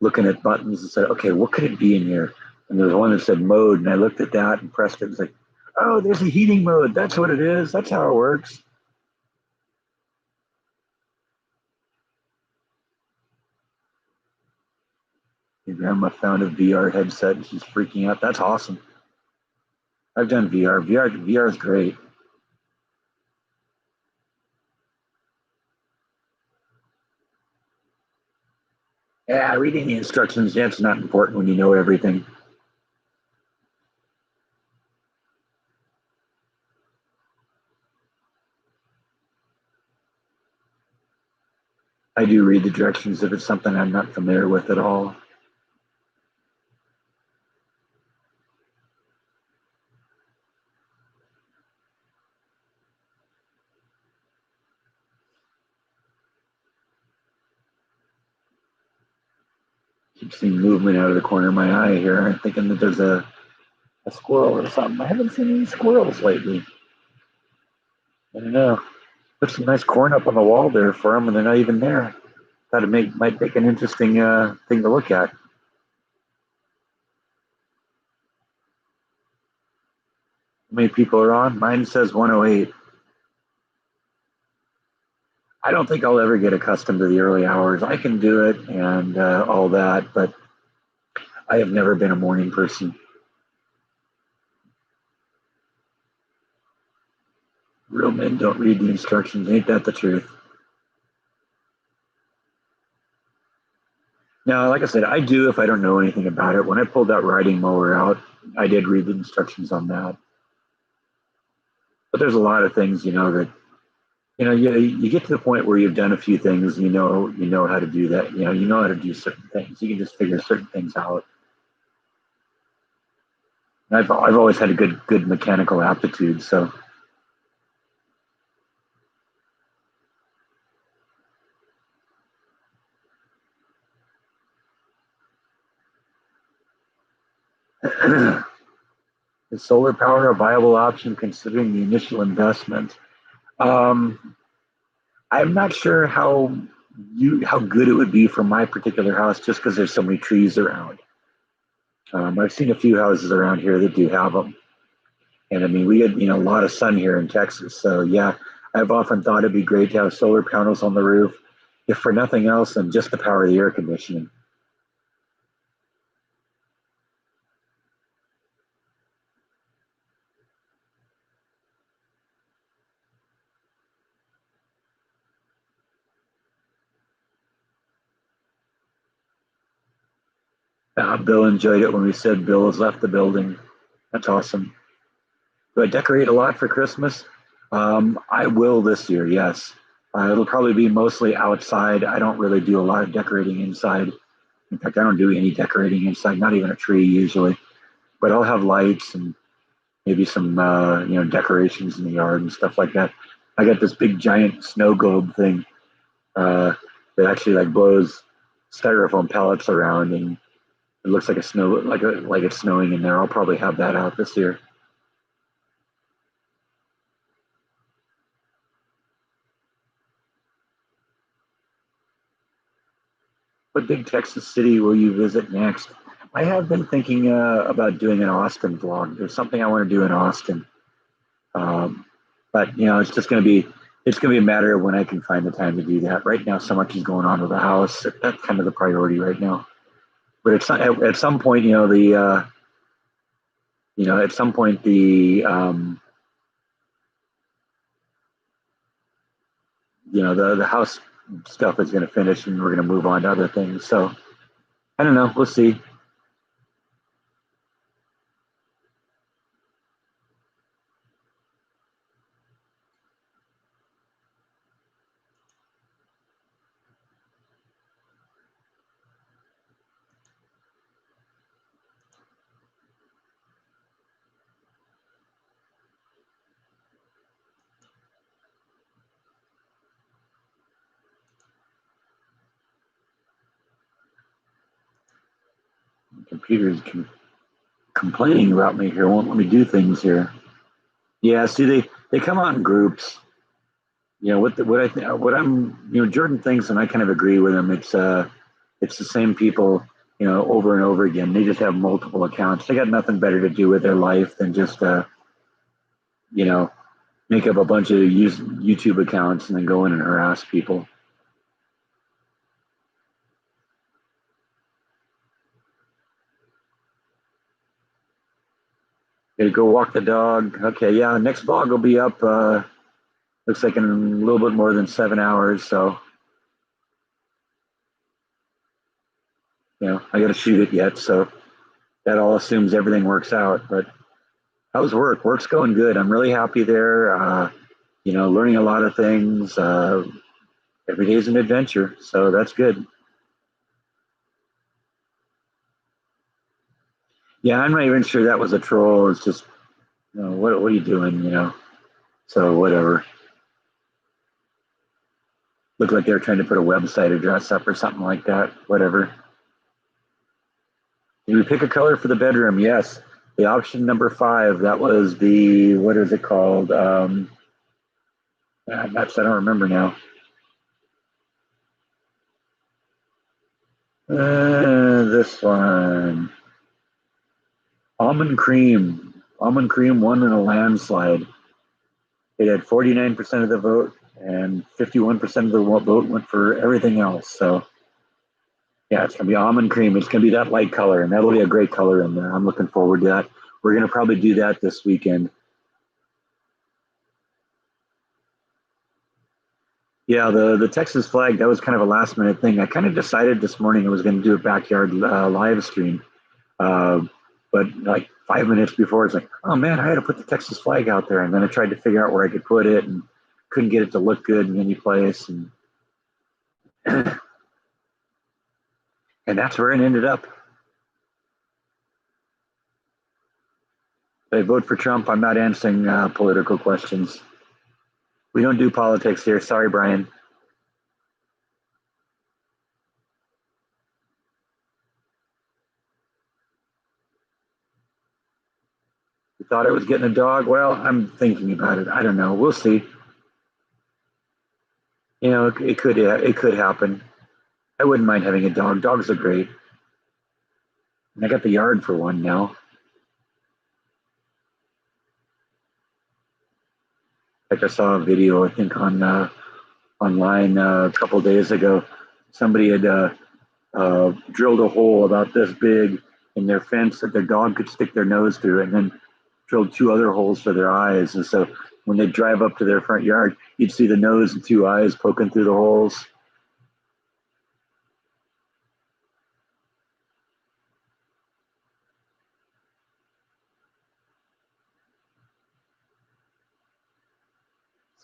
looking at buttons and said, okay, what could it be in here? And there was one that said mode, and I looked at that and pressed it. It was like, oh, there's a heating mode. That's what it is. That's how it works. Your grandma found a VR headset and she's freaking out. That's awesome. I've done VR. VR is great. Yeah, reading the instructions, that's not important when you know everything. I do read the directions if it's something I'm not familiar with at all. Keep seeing movement out of the corner of my eye here. I'm thinking that there's a squirrel or something. I haven't seen any squirrels lately. I don't know. Put some nice corn up on the wall there for them, and they're not even there. Thought it might make an interesting thing to look at. How many people are on? Mine says 108. I don't think I'll ever get accustomed to the early hours. I can do it and all that, but I have never been a morning person. Real men don't read the instructions. Ain't that the truth? Now, like I said, I do if I don't know anything about it. When I pulled that riding mower out, I did read the instructions on that. But there's a lot of things, that you get to the point where you've done a few things, you know how to do that. You know how to do certain things. You can just figure certain things out. And I've always had a good mechanical aptitude, so is solar power a viable option considering the initial investment? Um, I'm not sure how good it would be for my particular house just because there's so many trees around. I've seen a few houses around here that do have them, and I mean we get a lot of sun here in Texas. So yeah, I've often thought it'd be great to have solar panels on the roof, if for nothing else than just to power the air conditioning. Bill enjoyed it when we said Bill has left the building. That's awesome. Do I decorate a lot for Christmas? I will this year, yes. It'll probably be mostly outside. I don't really do a lot of decorating inside. In fact, I don't do any decorating inside, not even a tree usually. But I'll have lights and maybe some decorations in the yard and stuff like that. I got this big giant snow globe thing uh, that actually like blows styrofoam pellets around, and it looks like like it's snowing in there. I'll probably have that out this year. What big Texas city will you visit next? I have been thinking about doing an Austin vlog. There's something I want to do in Austin, um, but it's just going to be a matter of when I can find the time to do that. Right now, so much is going on with the house. That's kind of the priority right now. But at some point, at some point the house stuff is going to finish, and we're going to move on to other things. So I don't know. We'll see. Computer's complaining about me here. Won't let me do things here. Yeah. See, they come out in groups. What I think, what I'm, Jordan thinks, and I kind of agree with him. It's the same people, over and over again. They just have multiple accounts. They got nothing better to do with their life than just, you know, make up a bunch of YouTube accounts and then go in and harass people. Gotta go walk the dog. Okay, yeah. Next vlog will be up. Looks like in a little bit more than 7 hours. So, I got to shoot it yet. So that all assumes everything works out. But how's work? Work's going good. I'm really happy there. Learning a lot of things. Every day's an adventure, so that's good. Yeah, I'm not even sure that was a troll. It's just, what are you doing? So whatever. Looked like they were trying to put a website address up or something like that. Whatever. Did we pick a color for the bedroom? Yes. The option number 5. That was the, what is it called? I don't remember now. This one. Almond cream. Almond cream won in a landslide. It had 49% of the vote, and 51% of the vote went for everything else. So, yeah, it's going to be almond cream. It's going to be that light color, and that'll be a great color in there. I'm looking forward to that. We're going to probably do that this weekend. Yeah, the Texas flag, that was kind of a last minute thing. I kind of decided this morning I was going to do a backyard live stream. Uh, but like 5 minutes before, it's like, oh man, I had to put the Texas flag out there. And then I tried to figure out where I could put it and couldn't get it to look good in any place. And, and that's where it ended up. If I vote for Trump, I'm not answering political questions. We don't do politics here. Sorry, Brian. You thought I was getting a dog? Well, I'm thinking about it. I don't know. We'll see. It could happen. I wouldn't mind having a dog. Dogs are great. And I got the yard for one now. Like I saw a video, I think online a couple days ago. Somebody had drilled a hole about this big in their fence that their dog could stick their nose through, and then drilled 2 other holes for their eyes. And so when they drive up to their front yard, you'd see the nose and 2 eyes poking through the holes.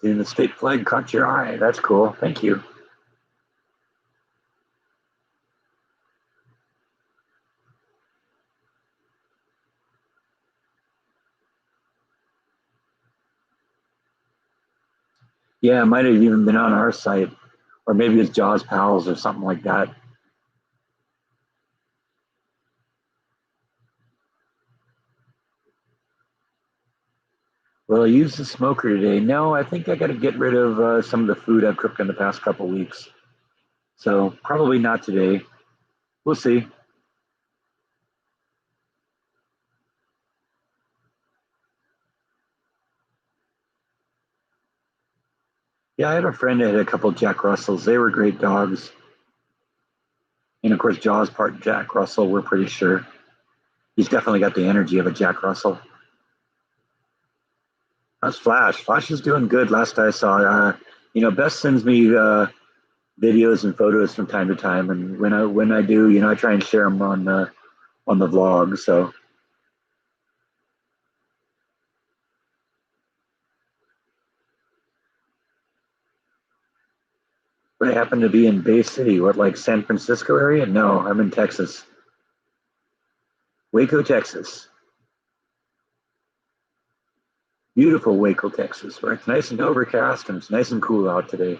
Seeing the state flag caught your eye. That's cool. Thank you. Yeah, it might have even been on our site, or maybe it's Jaws Pals or something like that. Well, I used the smoker today. No, I think I got to get rid of some of the food I've cooked in the past couple weeks. So probably not today. We'll see. Yeah, I had a friend that had a couple of Jack Russells. They were great dogs. And of course, Jaws part Jack Russell, we're pretty sure. He's definitely got the energy of a Jack Russell. That's Flash. Flash is doing good. Last I saw, Bess sends me videos and photos from time to time, and when I do, I try and share them on the vlog. So I happen to be in Bay City, what, like San Francisco area? No, I'm in Texas, Waco, Texas. Beautiful Waco, Texas, where it's nice and overcast and it's nice and cool out today.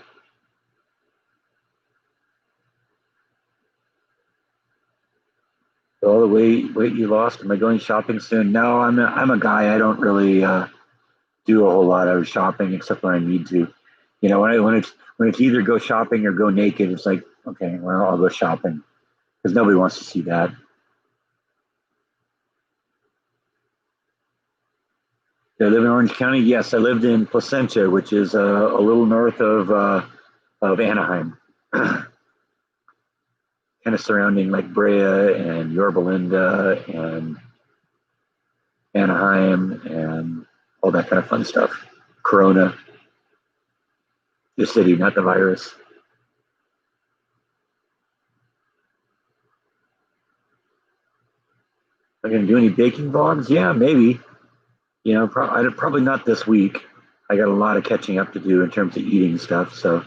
All the weight you lost. Am I going shopping soon? No, I'm a guy. I don't really do a whole lot of shopping except when I need to. When it's either go shopping or go naked, it's like, okay, well, I'll go shopping because nobody wants to see that. Did I live in Orange County? Yes, I lived in Placentia, which is a little north of Anaheim, kind of surrounding like Brea and Yorba Linda and Anaheim and all that kind of fun stuff. Corona, the city, not the virus. Am I going to do any baking vlogs? Yeah, maybe. Probably not this week. I got a lot of catching up to do in terms of eating stuff. So,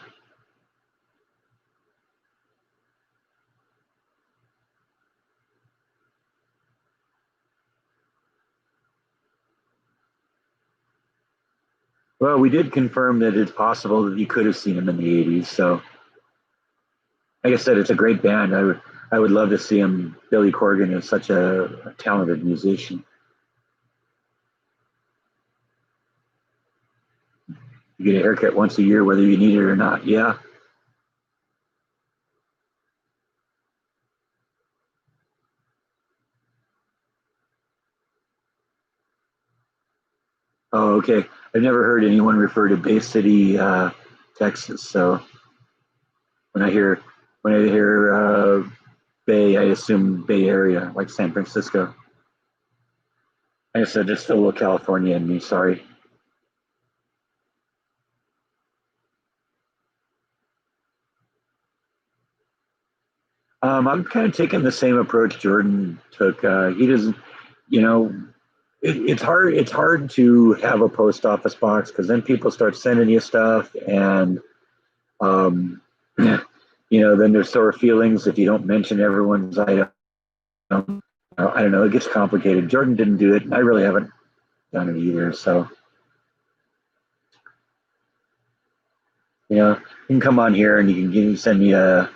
well, we did confirm that it's possible that you could have seen him in the '80s. So, like I said, it's a great band. I would love to see him. Billy Corgan is such a talented musician. You get a haircut once a year, whether you need it or not. Yeah. Oh, okay. I've never heard anyone refer to Bay City, Texas. So when I hear when I hear Bay, I assume Bay Area, like San Francisco. I guess I just a little California in me. Sorry. I'm kind of taking the same approach Jordan took. He doesn't, you know, it's hard. It's hard to have a post office box because then people start sending you stuff, and um, then there's sore feelings if you don't mention everyone's item. I don't know. It gets complicated. Jordan didn't do it, and I really haven't done it either. So, you can come on here and you can send me a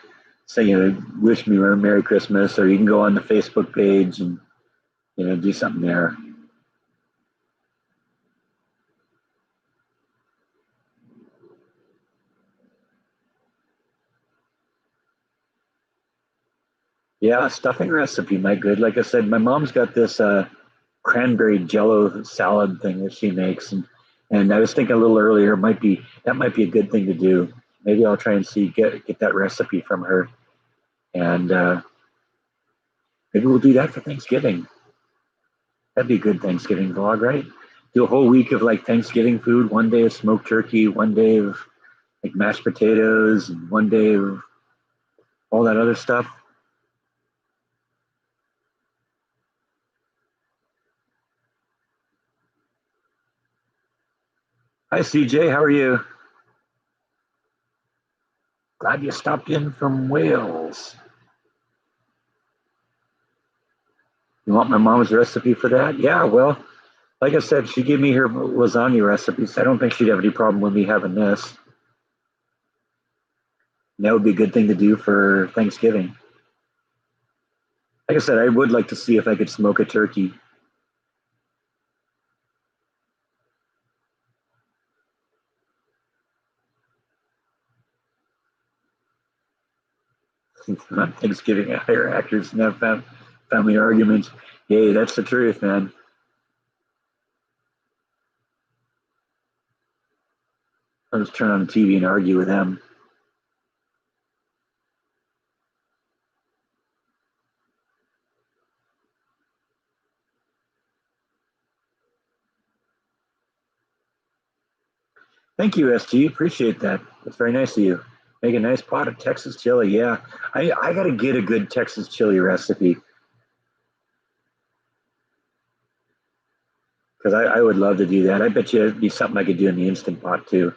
say, wish me a Merry Christmas, or you can go on the Facebook page and do something there. Yeah, stuffing recipe, my good. Like I said, my mom's got this cranberry jello salad thing that she makes, and I was thinking a little earlier, that might be a good thing to do. Maybe I'll try and see get that recipe from her, and maybe we'll do that for Thanksgiving. That'd be a good Thanksgiving vlog, right? Do a whole week of like Thanksgiving food. One day of smoked turkey, one day of like mashed potatoes, and one day of all that other stuff. Hi, CJ. How are you? Glad you stopped in from Wales. You want my mom's recipe for that? Yeah, well, like I said, she gave me her lasagna recipes. I don't think she'd have any problem with me having this. And that would be a good thing to do for Thanksgiving. Like I said, I would like to see if I could smoke a turkey. On Thanksgiving, I hire actors and have family arguments. Hey, that's the truth, man. I'll just turn on the TV and argue with them. Thank you, SG. Appreciate that. That's very nice of you. Make a nice pot of Texas chili. Yeah, I got to get a good Texas chili recipe because I would love to do that. I bet you it'd be something I could do in the Instant Pot too.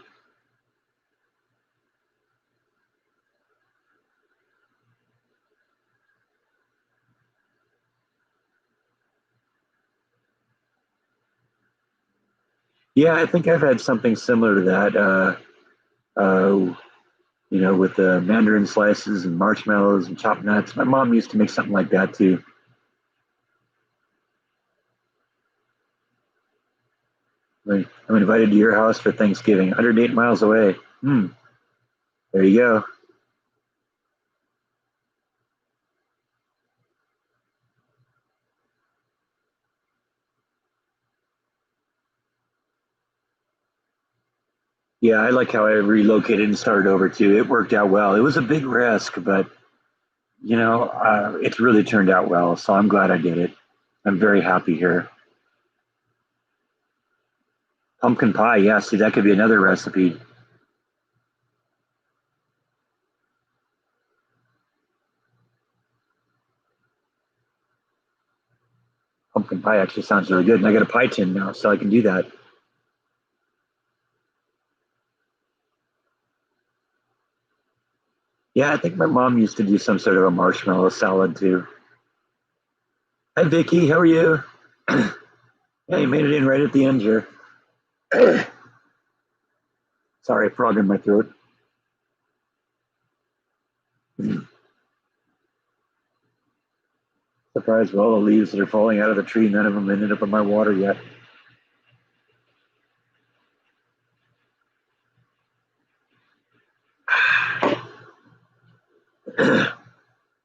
Yeah, I think I've had something similar to that. Uh, with the mandarin slices and marshmallows and chopped nuts. My mom used to make something like that too. Like, I'm invited to your house for Thanksgiving, 108 miles away. There you go. Yeah, I like how I relocated and started over too. It worked out well. It was a big risk, but it's really turned out well. So I'm glad I did it. I'm very happy here. Pumpkin pie, yeah. See, that could be another recipe. Pumpkin pie actually sounds really good, and I got a pie tin now, so I can do that. Yeah, I think my mom used to do some sort of a marshmallow salad too. Hi, Vicky. How are you? Yeah, you made it in right at the end here. Sorry, frog in my throat. Surprised with all the leaves that are falling out of the tree. None of them ended up in my water yet.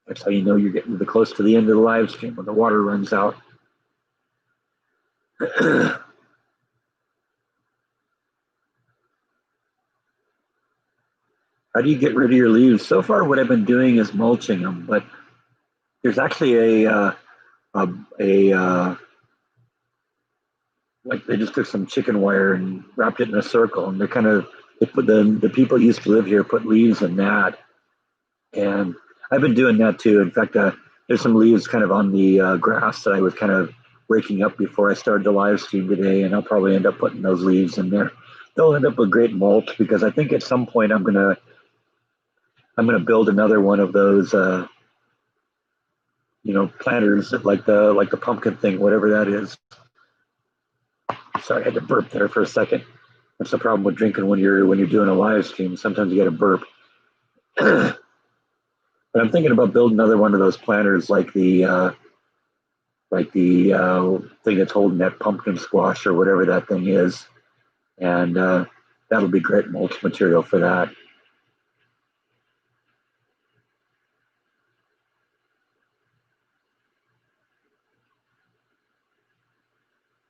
That's how you know you're getting close to the end of the live stream when the water runs out. How do you get rid of your leaves? So far, what I've been doing is mulching them, but there's actually a, like they just took some chicken wire and wrapped it in a circle, and they put the people who used to live here put leaves in that, and I've been doing that too. In fact, there's some leaves kind of on the grass that I was kind of breaking up before I started the live stream today, and I'll probably end up putting those leaves in there. They'll end up with great mulch because I think at some point I'm gonna build another one of those planters like the pumpkin thing, whatever that is. Sorry, I had to burp there for a second. That's the problem with drinking when you're doing a live stream. Sometimes you got to burp. But I'm thinking about building another one of those planters like the thing that's holding that pumpkin squash or whatever that thing is, and that'll be great mulch material for that.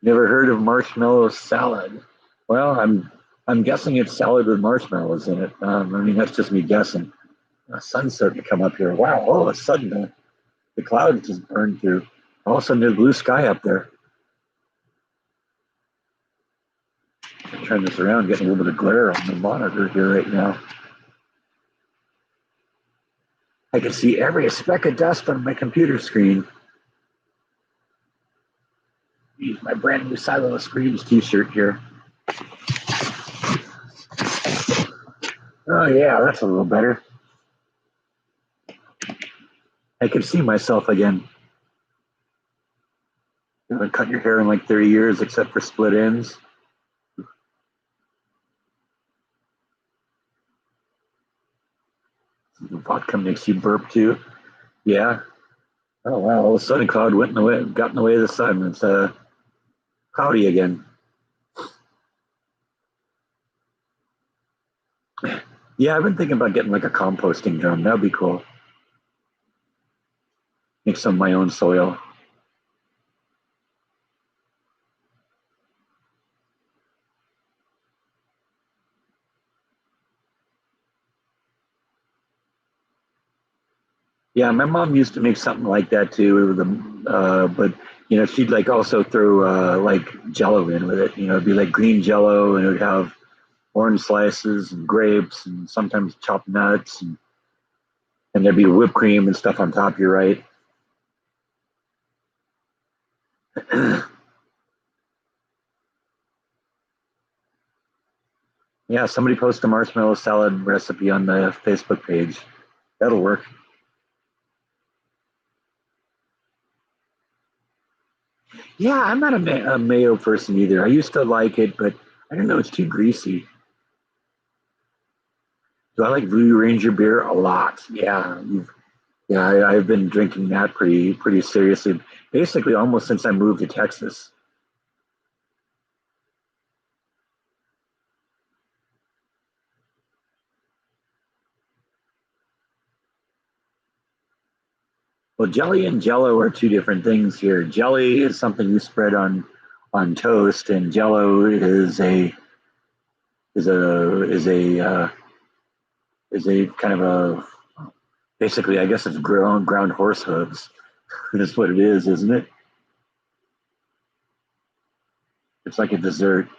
Never heard of marshmallow salad? Well, I'm guessing it's salad with marshmallows in it. I mean, that's just me guessing. The sun's starting to come up here. Wow! All of a sudden, the clouds just burned through. All of a sudden, there's blue sky up there. Turn this around, getting a little bit of glare on the monitor here right now. I can see every speck of dust on my computer screen. Use my brand new Silent Screams t-shirt here. Oh yeah, that's a little better. I can see myself again. You haven't cut your hair in like 30 years except for split ends. vodka makes you burp too. Yeah. Oh wow! All of a sudden, cloud went in the way, got in the way of the sun. It's cloudy again. Yeah, I've been thinking about getting like a composting drum. That'd be cool. Make some of my own soil. Yeah, my mom used to make something like that too. But she'd like also throw like Jello in with it. It'd be like green Jello, and it would have orange slices and grapes, and sometimes chopped nuts, and there'd be whipped cream and stuff on top. You're right. Yeah, somebody post a marshmallow salad recipe on the Facebook page. That'll work. Yeah, I'm not a mayo person either. I used to like it, but I don't know. It's too greasy. So I like Voodoo Ranger beer a lot. Yeah, yeah, I've been drinking that pretty seriously, basically almost since I moved to Texas. Well, jelly and Jello are two different things here. Jelly is something you spread on toast, and Jello is a kind of a basically, I guess it's ground horse hooves. That's what it is, isn't it? It's like a dessert.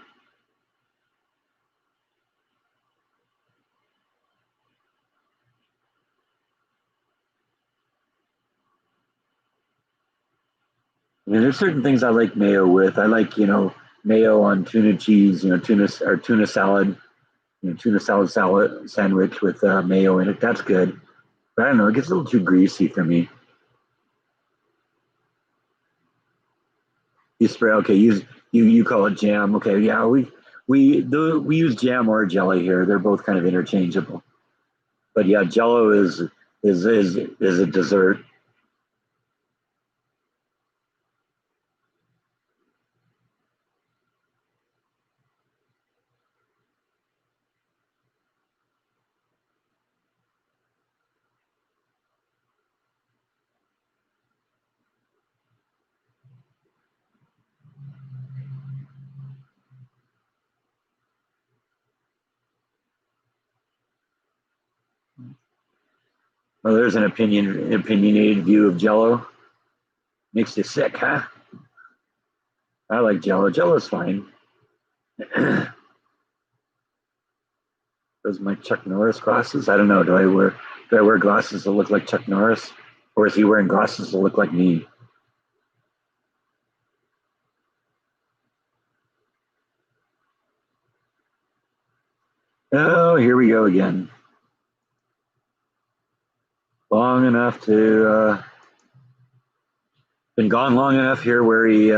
I mean, there's certain things I like mayo with. I like, mayo on tuna cheese, tuna salad, tuna salad sandwich with mayo in it. That's good. But I don't know, it gets a little too greasy for me. You spray, okay, you call it jam. Okay, yeah, we use jam or jelly here. They're both kind of interchangeable. But yeah, Jello is a dessert. Well, there's an opinionated view of Jello. Makes you sick, huh? I like Jello. Jello's fine. Those are my Chuck Norris glasses. I don't know. Do I wear glasses that look like Chuck Norris, or is he wearing glasses that look like me? Oh, here we go again. Long enough to been gone long enough here where he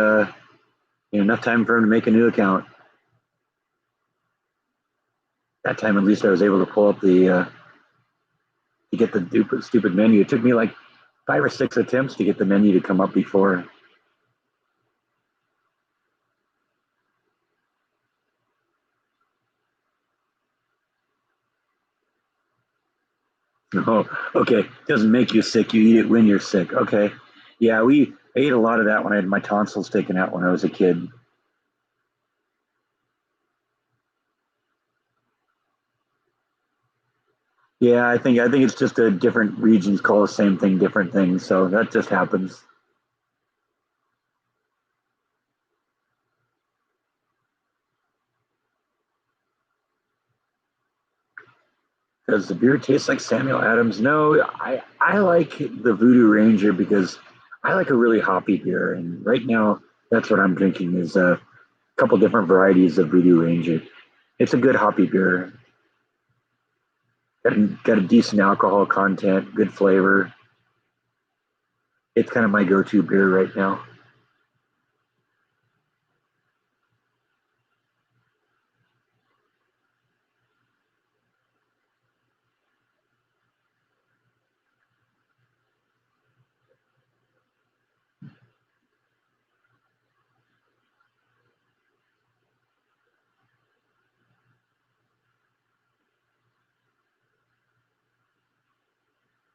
enough time for him to make a new account. That time at least I was able to pull up the to get the stupid menu. It took me like 5 or 6 attempts to get the menu to come up before. Oh, okay. Doesn't make you sick. You eat it when you're sick. Okay. Yeah, I ate a lot of that when I had my tonsils taken out when I was a kid. Yeah, I think it's just a different regions call the same thing different things. So that just happens. Does the beer taste like Samuel Adams? No, I like the Voodoo Ranger because I like a really hoppy beer, and right now that's what I'm drinking is a couple different varieties of Voodoo Ranger. It's a good hoppy beer. Got a decent alcohol content, good flavor. It's kind of my go-to beer right now.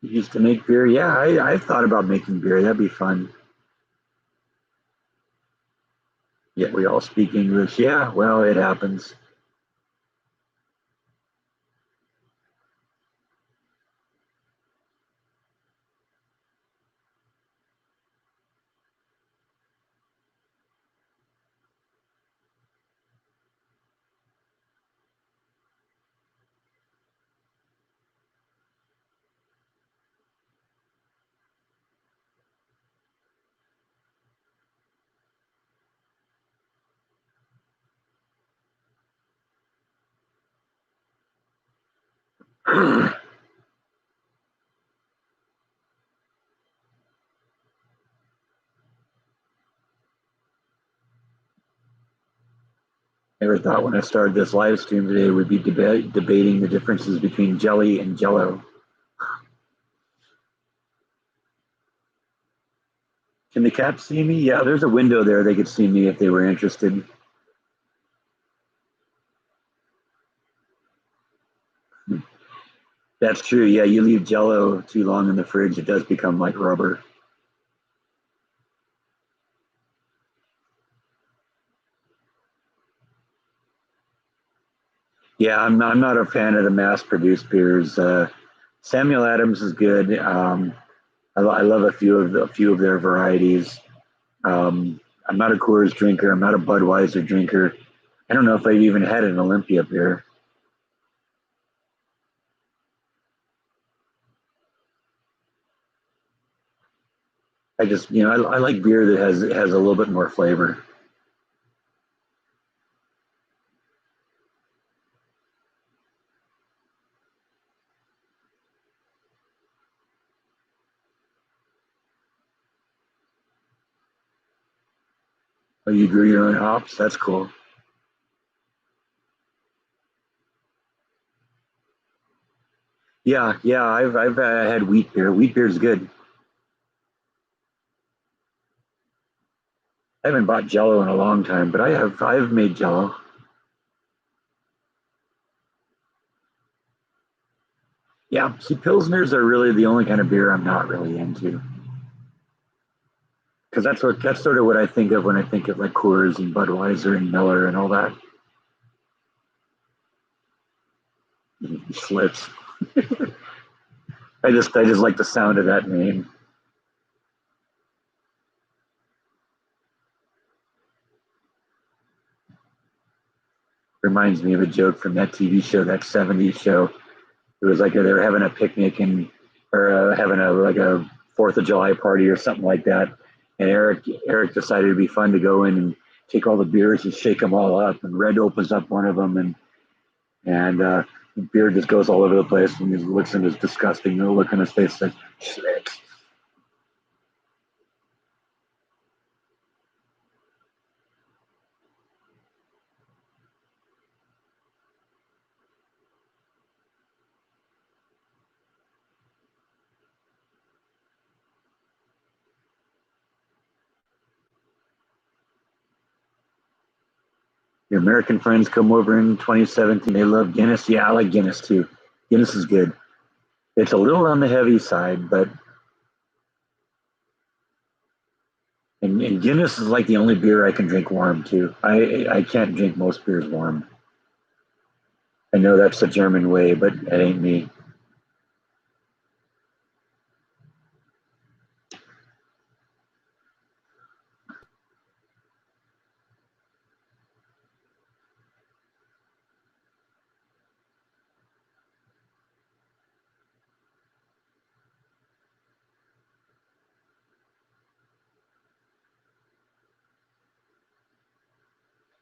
Used to make beer. Yeah, I've thought about making beer. That'd be fun. Yeah, we all speak English. Yeah, well, it happens. Never thought when I started this live stream today we'd be debating the differences between jelly and jello. Can the cats see me? Yeah, there's a window there. They could see me if they were interested. That's true. Yeah, you leave jello too long in the fridge, it does become like rubber. Yeah, I'm not a fan of the mass-produced beers. Samuel Adams is good. I love a few of their varieties. I'm not a Coors drinker. I'm not a Budweiser drinker. I don't know if I've even had an Olympia beer. I just, I like beer that has a little bit more flavor. Oh, you grew your own hops? That's cool. Yeah, yeah. I've had wheat beer. Wheat beer is good. I haven't bought Jello in a long time, but I've made Jello. Yeah, see, pilsners are really the only kind of beer I'm not really into because that's sort of what I think of when I think of like Coors and Budweiser and Miller and all that. Schlitz. I just like the sound of that name. Reminds me of a joke from that TV show, that '70s show. It was like they were having a picnic and or having a like a Fourth of July party or something like that. And Eric decided it'd be fun to go in and take all the beers and shake them all up. And Red opens up one of them, and beer just goes all over the place. And he looks at his disgusting no look on his face, like Schlitz. Your American friends come over in 2017. They love Guinness. Yeah, I like Guinness too. Guinness is good. It's a little on the heavy side, but and Guinness is like the only beer I can drink warm too. I can't drink most beers warm. I know that's the German way, but that ain't me.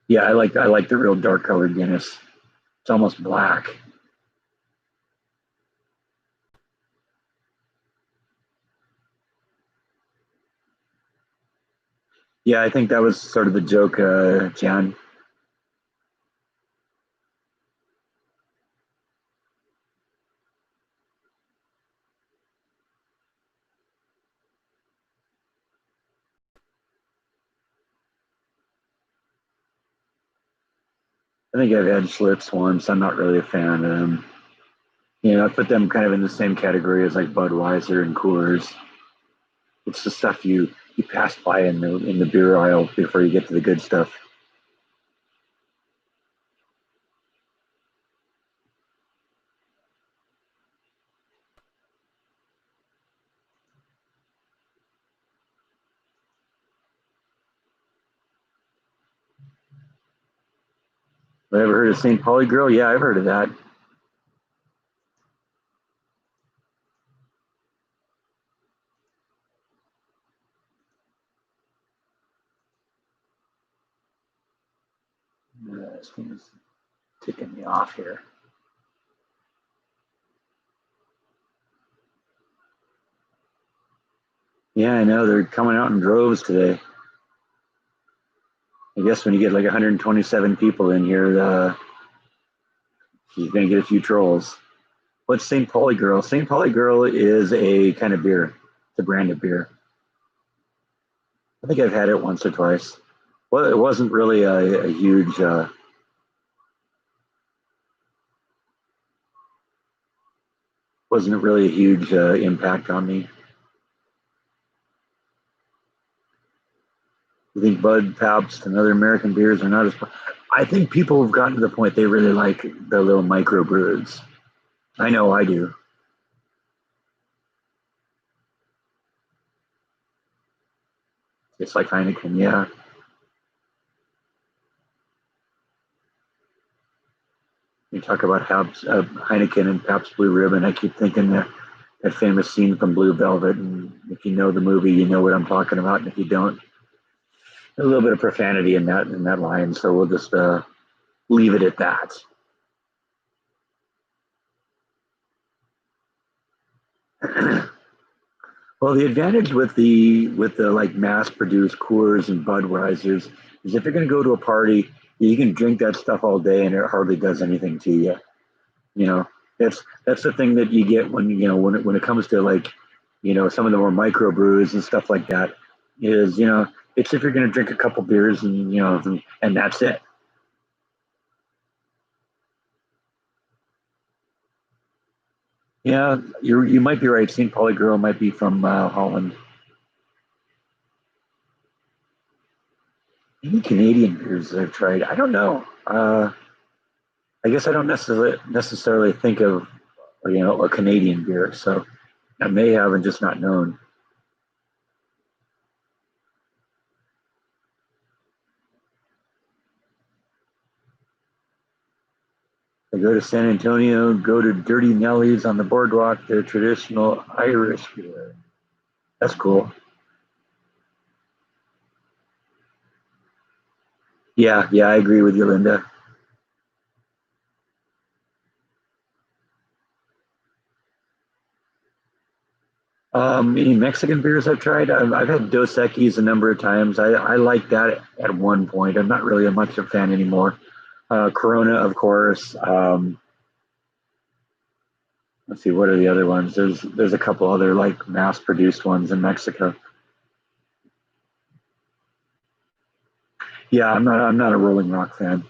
Yeah, I like the real dark colored Guinness. It's almost black. Yeah, I think that was sort of the joke, John. I think I've had Schlitz once. I'm not really a fan of them. I put them kind of in the same category as like Budweiser and Coors. It's the stuff you pass by in the beer aisle before you get to the good stuff. Have you ever heard of St. Pauli Grill? Yeah, I've heard of that. This thing is ticking me off here. Yeah, I know they're coming out in droves today. I guess when you get like 127 people in here, you're going to get a few trolls. What's St. Pauli Girl? St. Pauli Girl is a kind of beer. It's a brand of beer. I think I've had it once or twice. Well, it wasn't really a huge, wasn't really a huge impact on me. I think Bud, Pabst, and other American beers are not as. I think people have gotten to the point they really like the little micro brews. I know I do. It's like Heineken, yeah. You talk about Heineken and Pabst Blue Ribbon. I keep thinking that famous scene from Blue Velvet. And if you know the movie, you know what I'm talking about. And if you don't, a little bit of profanity in that line. So we'll just leave it at that. Well, the advantage with the like mass produced Coors and Budweisers is if you're going to go to a party, you can drink that stuff all day and it hardly does anything to you. You know, that's the thing that you get when it comes to like some of the more micro brews and stuff like that is it's if you're going to drink a couple beers and that's it. Yeah, you might be right. St. Pauli Girl might be from Holland. Any Canadian beers I've tried? I don't know. I guess I don't necessarily think of a Canadian beer, so I may have and just not known. I go to San Antonio, go to Dirty Nelly's on the boardwalk. Their traditional Irish beer. That's cool. Yeah, yeah, I agree with you, Linda. Any Mexican beers I've tried? I've had Dos Equis a number of times. I liked that at one point. I'm not really a much of a fan anymore. Corona, of course. Let's see, what are the other ones? There's a couple other like mass produced ones in Mexico. Yeah, I'm not a Rolling Rock fan.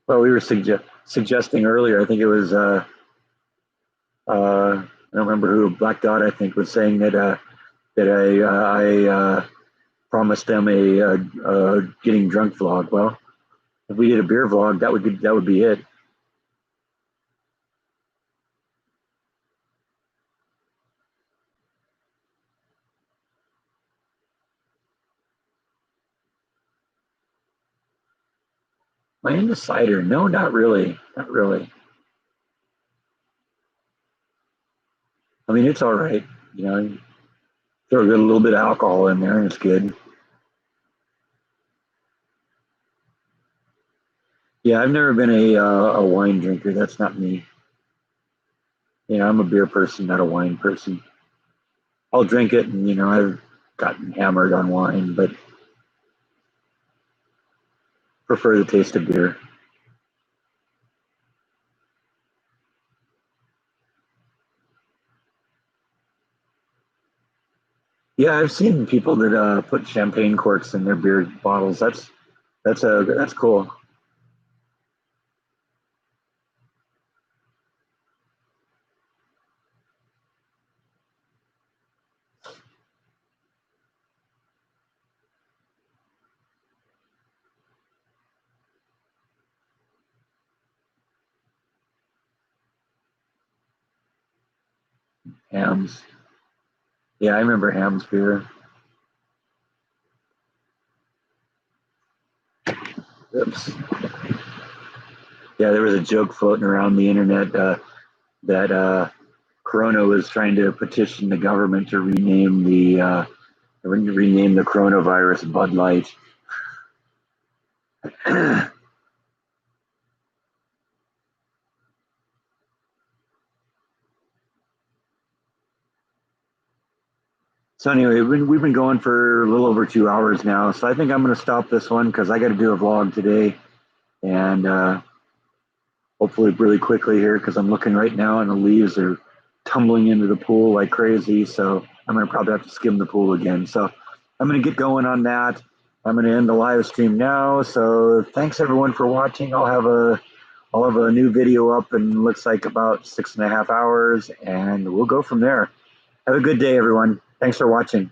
Well, we were suggesting earlier. I think it was I don't remember who. Black Dot, I think, was saying that I promised them a getting drunk vlog. Well, if we did a beer vlog, that would be it. Am I into cider? No, not really. Not really. I mean, it's all right. You throw a little bit of alcohol in there, and it's good. Yeah, I've never been a wine drinker. That's not me. I'm a beer person, not a wine person. I'll drink it, and I've gotten hammered on wine, but prefer the taste of beer. Yeah, I've seen people that put champagne corks in their beer bottles. That's cool. Hams. Yeah, I remember Hams beer. Oops. Yeah, there was a joke floating around the internet that Corona was trying to petition the government to rename the coronavirus Bud Light. So anyway, we've been going for a little over 2 hours now. So I think I'm going to stop this one because I got to do a vlog today, and hopefully really quickly here because I'm looking right now and the leaves are tumbling into the pool like crazy. So I'm going to probably have to skim the pool again. So I'm going to get going on that. I'm going to end the live stream now. So thanks everyone for watching. I'll have a new video up in looks like about 6.5 hours, and we'll go from there. Have a good day, everyone. Thanks for watching.